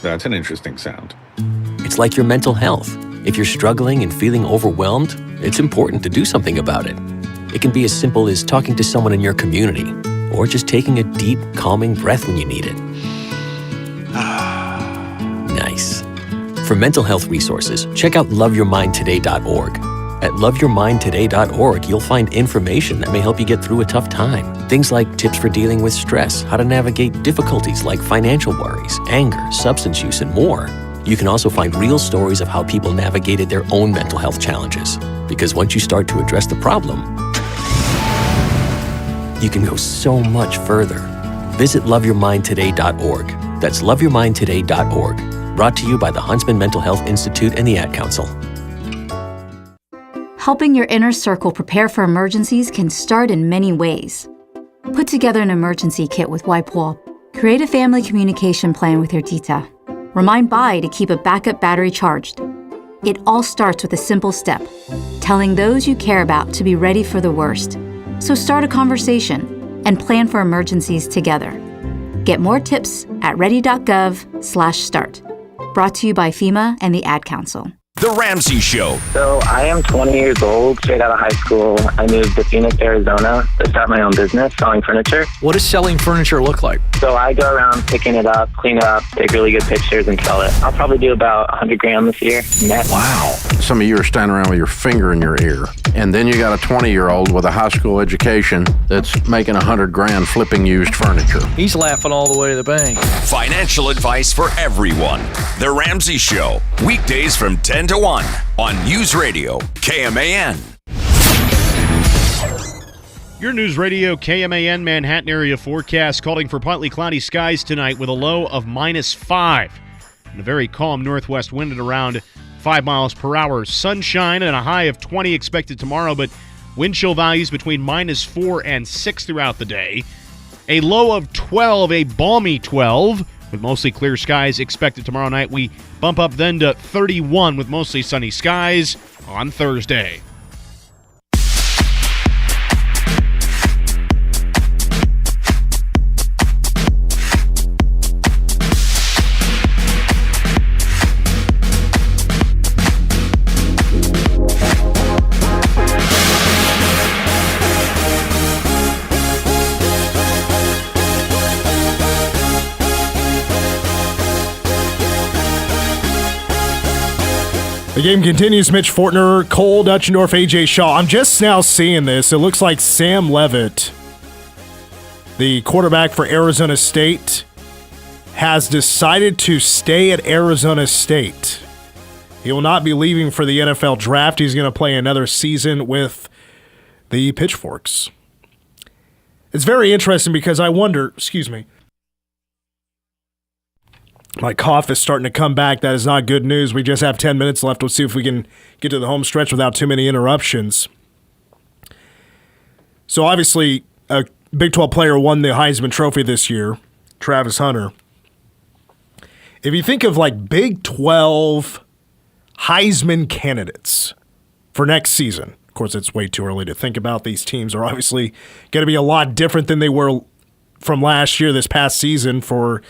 S14: That's an interesting sound.
S11: It's like your mental health. If you're struggling and feeling overwhelmed, it's important to do something about it. It can be as simple as talking to someone in your community, or just taking a deep, calming breath when you need it. Nice. For mental health resources, check out loveyourmindtoday.org. At loveyourmindtoday.org, you'll find information that may help you get through a tough time. Things like tips for dealing with stress, how to navigate difficulties like financial worries, anger, substance use, and more. You can also find real stories of how people navigated their own mental health challenges. Because once you start to address the problem, you can go so much further. Visit loveyourmindtoday.org. That's loveyourmindtoday.org. Brought to you by the Huntsman Mental Health Institute and the Ad Council.
S18: Helping your inner circle prepare for emergencies can start in many ways. Put together an emergency kit with WIPOL. Create a family communication plan with your tita. Remind Bai to keep a backup battery charged. It all starts with a simple step, telling those you care about to be ready for the worst. So start a conversation and plan for emergencies together. Get more tips at ready.gov/start. Brought to you by FEMA and the Ad Council.
S4: The Ramsey Show.
S19: So I am 20 years old, straight out of high school. I moved to Phoenix, Arizona to start my own business selling furniture.
S24: What does selling furniture look like?
S19: So I go around picking it up, clean it up, take really good pictures and sell it. I'll probably do about 100 grand this year net.
S10: Wow. Some of you are standing around with your finger in your ear. And then you got a 20-year-old with a high school education that's making 100 grand flipping used furniture.
S24: He's laughing all the way to the bank.
S4: Financial advice for everyone. The Ramsey Show. Weekdays from 10 to 1 on News Radio KMAN.
S3: Your News Radio KMAN Manhattan area forecast calling for partly cloudy skies tonight with a low of -5 and a very calm northwest wind at around 5 miles per hour. Sunshine and a high of 20 expected tomorrow, but wind chill values between -4 and 6 throughout the day. A low of 12, a balmy 12. With mostly clear skies expected tomorrow night. We bump up then to 31 with mostly sunny skies on Thursday.
S1: The game continues. Mitch Fortner, Cole Dutchendorf, AJ Shaw. I'm just now seeing this. It looks like Sam Leavitt, the quarterback for Arizona State, has decided to stay at Arizona State. He will not be leaving for the NFL draft. He's going to play another season with the Pitchforks. It's very interesting because I wonder, My cough is starting to come back. That is not good news. We just have 10 minutes left. Let's see if we can get to the home stretch without too many interruptions. So obviously, a Big 12 player won the Heisman Trophy this year, Travis Hunter. If you think of like Big 12 Heisman candidates for next season, of course, it's way too early to think about. These teams are obviously going to be a lot different than they were from last year, this past season for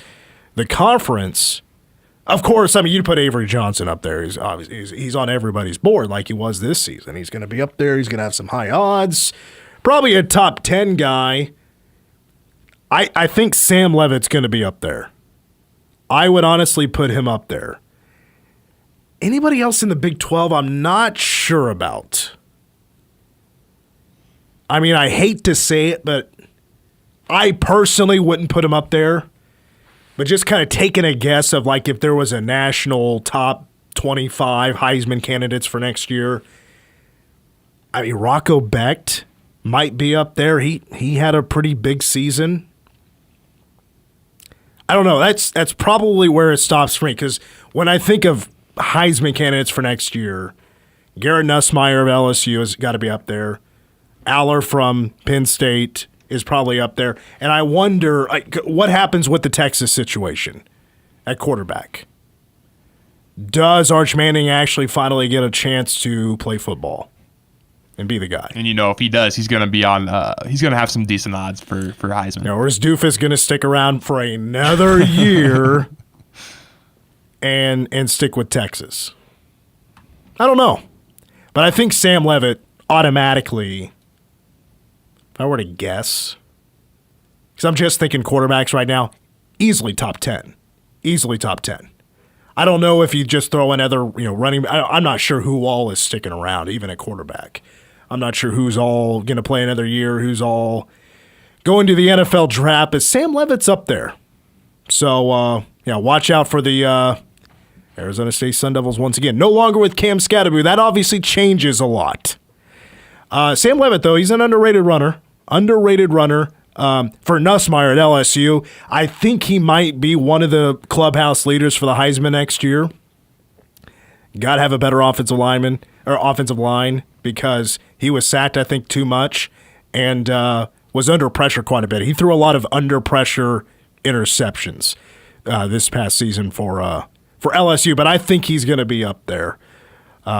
S1: the conference. Of course, I mean, you put Avery Johnson up there. He's on everybody's board like he was this season. He's going to be up there. He's going to have some high odds. Probably a top 10 guy. I think Sam Leavitt's going to be up there. I would honestly put him up there. Anybody else in the Big 12 I'm not sure about. I mean, I hate to say it, but I personally wouldn't put him up there. But just kind of taking a guess of like if there was a national top 25 Heisman candidates for next year, I mean, Rocco Becht might be up there. He had a pretty big season. I don't know. That's probably where it stops for me because when I think of Heisman candidates for next year, Garrett Nussmeier of LSU has got to be up there. Aller from Penn State is probably up there. And I wonder what happens with the Texas situation at quarterback. Does Arch Manning actually finally get a chance to play football and be the guy?
S5: And if he does, he's going to be on. He's going to have some decent odds for Heisman.
S1: Or is Doofus going to stick around for another year and stick with Texas? I don't know, but I think Sam Leavitt automatically. If I were to guess, because I'm just thinking quarterbacks right now, easily top 10. Easily top 10. I don't know if you just throw in other, running. I'm not sure who all is sticking around, even at quarterback. I'm not sure who's all going to play another year, who's all going to the NFL draft, but Sam Leavitt's up there. So, watch out for the Arizona State Sun Devils once again. No longer with Cam Scatterby. That obviously changes a lot. Sam Leavitt, though, he's an underrated runner. For Nussmeier at LSU. I think he might be one of the clubhouse leaders for the Heisman next year. Got to have a better offensive line because he was sacked, I think, too much and was under pressure quite a bit. He threw a lot of under pressure interceptions this past season for LSU, but I think he's going to be up there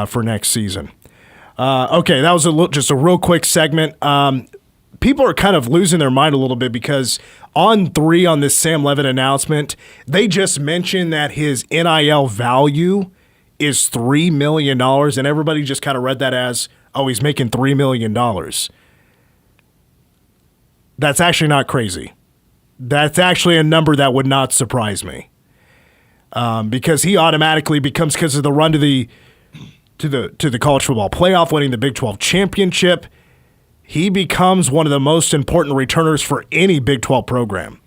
S1: for next season. Okay, that was just a real quick segment. People are kind of losing their mind a little bit because on this Sam Leavitt announcement, they just mentioned that his NIL value is $3 million, and everybody just kind of read that as, oh, he's making $3 million. That's actually not crazy. That's actually a number that would not surprise me because he automatically becomes, because of the run to the college football playoff, winning the Big 12 championship, he becomes one of the most important returners for any Big 12 program.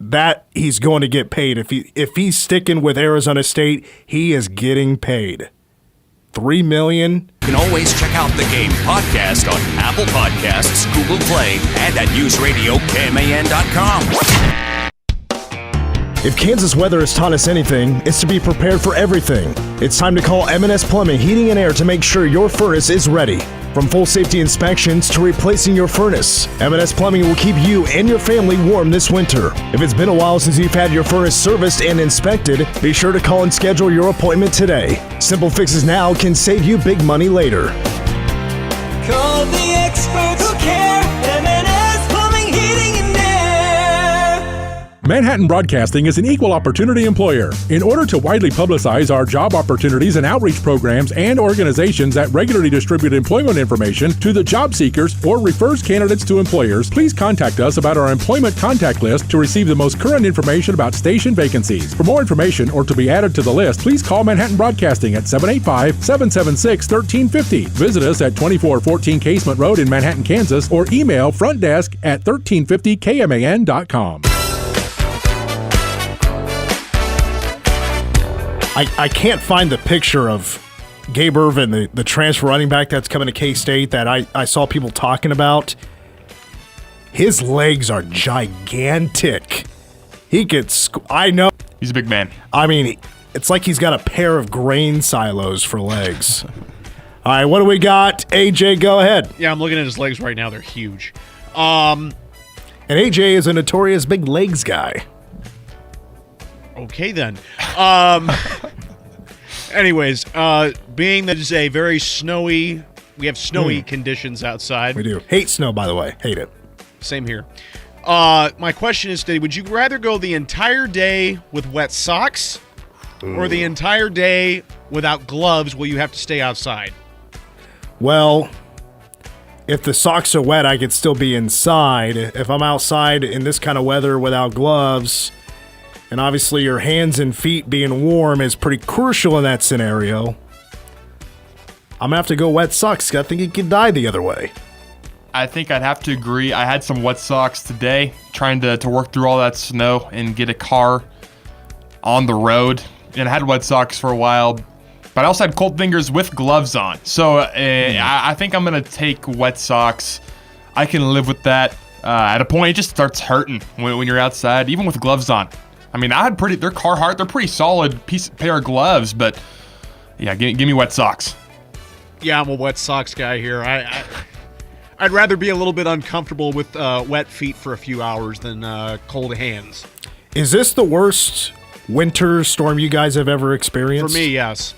S1: That he's going to get paid. If he's sticking with Arizona State, he is getting paid. $3 million.
S4: You can always check out the Game podcast on Apple Podcasts, Google Play, and at newsradiokman.com.
S1: If Kansas weather has taught us anything, it's to be prepared for everything. It's time to call M&S Plumbing, Heating and Air to make sure your furnace is ready. From full safety inspections to replacing your furnace, M&S Plumbing will keep you and your family warm this winter. If it's been a while since you've had your furnace serviced and inspected, be sure to call and schedule your appointment today. Simple fixes now can save you big money later.
S2: Call the experts who care. M&S Plumbing, Heating and Air.
S9: Manhattan Broadcasting is an equal opportunity employer. In order to widely publicize our job opportunities and outreach programs and organizations that regularly distribute employment information to the job seekers or refers candidates to employers, please contact us about our employment contact list to receive the most current information about station vacancies. For more information or to be added to the list, please call Manhattan Broadcasting at 785-776-1350. Visit us at 2414 Casement Road in Manhattan, Kansas, or email frontdesk@1350kman.com.
S1: I can't find the picture of Gabe Ervin, the transfer running back that's coming to K-State that I saw people talking about. His legs are gigantic. He could I know.
S5: He's a big man.
S1: I mean, it's like he's got a pair of grain silos for legs. All right, what do we got? AJ, go ahead.
S3: Yeah, I'm looking at his legs right now. They're huge.
S1: And AJ is a notorious big legs guy.
S3: Okay, then. Anyways, being that it's a very snowy, we have snowy conditions outside.
S1: We do. Hate snow, by the way. Hate it.
S3: Same here. My question is today, would you rather go the entire day with wet socks or the entire day without gloves while you have to stay outside?
S1: Well, if the socks are wet, I could still be inside. If I'm outside in this kind of weather without gloves, and obviously your hands and feet being warm is pretty crucial in that scenario, I'm going to have to go wet socks. I think it could die the other way.
S5: I think I'd have to agree. I had some wet socks today, trying to work through all that snow and get a car on the road. And I had wet socks for a while, but I also had cold fingers with gloves on. So I think I'm going to take wet socks. I can live with that. At a point, it just starts hurting when you're outside, even with gloves on. I mean, they're Carhartt. They're pretty solid pair of gloves, but yeah, give me wet socks.
S3: Yeah, I'm a wet socks guy here. I'd rather be a little bit uncomfortable with wet feet for a few hours than cold hands.
S1: Is this the worst winter storm you guys have ever experienced?
S3: For me, yes.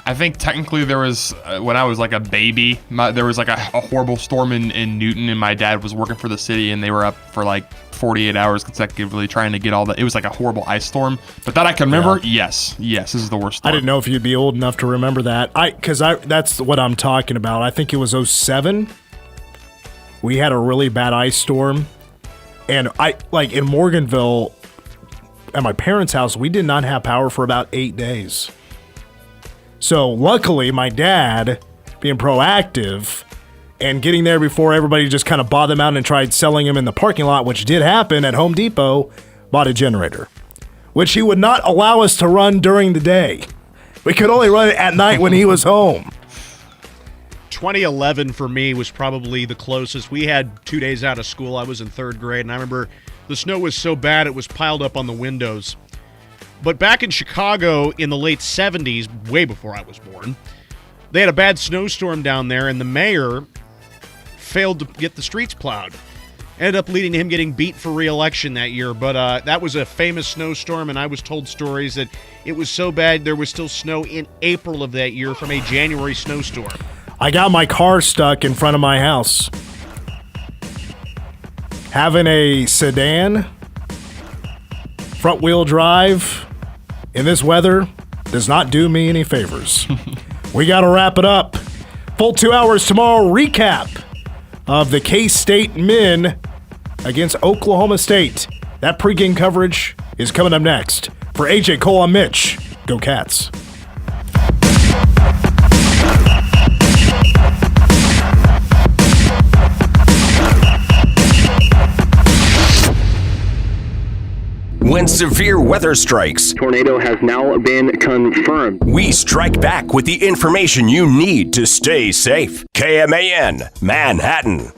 S5: I think technically there was, when I was like a baby, there was like a horrible storm in Newton, and my dad was working for the city, and they were up for like 48 hours consecutively trying to get all that. It was like a horrible ice storm. But that I can remember, yes, this is the worst storm.
S1: I didn't know if you'd be old enough to remember that. Because that's what I'm talking about. I think it was 2007. We had a really bad ice storm. And like in Morganville, at my parents' house, we did not have power for about 8 days. So luckily, my dad, being proactive and getting there before everybody just kind of bought them out and tried selling them in the parking lot, which did happen at Home Depot, bought a generator, which he would not allow us to run during the day. We could only run it at night when he was home.
S3: 2011 for me was probably the closest. We had 2 days out of school. I was in third grade, and I remember the snow was so bad it was piled up on the windows. But back in Chicago in the late 70s, way before I was born, they had a bad snowstorm down there, and the mayor failed to get the streets plowed. Ended up leading to him getting beat for re-election that year. But that was a famous snowstorm, and I was told stories that it was so bad there was still snow in April of that year from a January snowstorm.
S1: I got my car stuck in front of my house. Having a sedan, front-wheel drive, in this weather does not do me any favors. We got to wrap it up. Full 2 hours tomorrow. Recap of the K-State men against Oklahoma State. That pregame coverage is coming up next. For AJ Cole, I'm Mitch. Go Cats.
S4: When severe weather strikes,
S13: tornado has now been confirmed.
S4: We strike back with the information you need to stay safe. KMAN, Manhattan.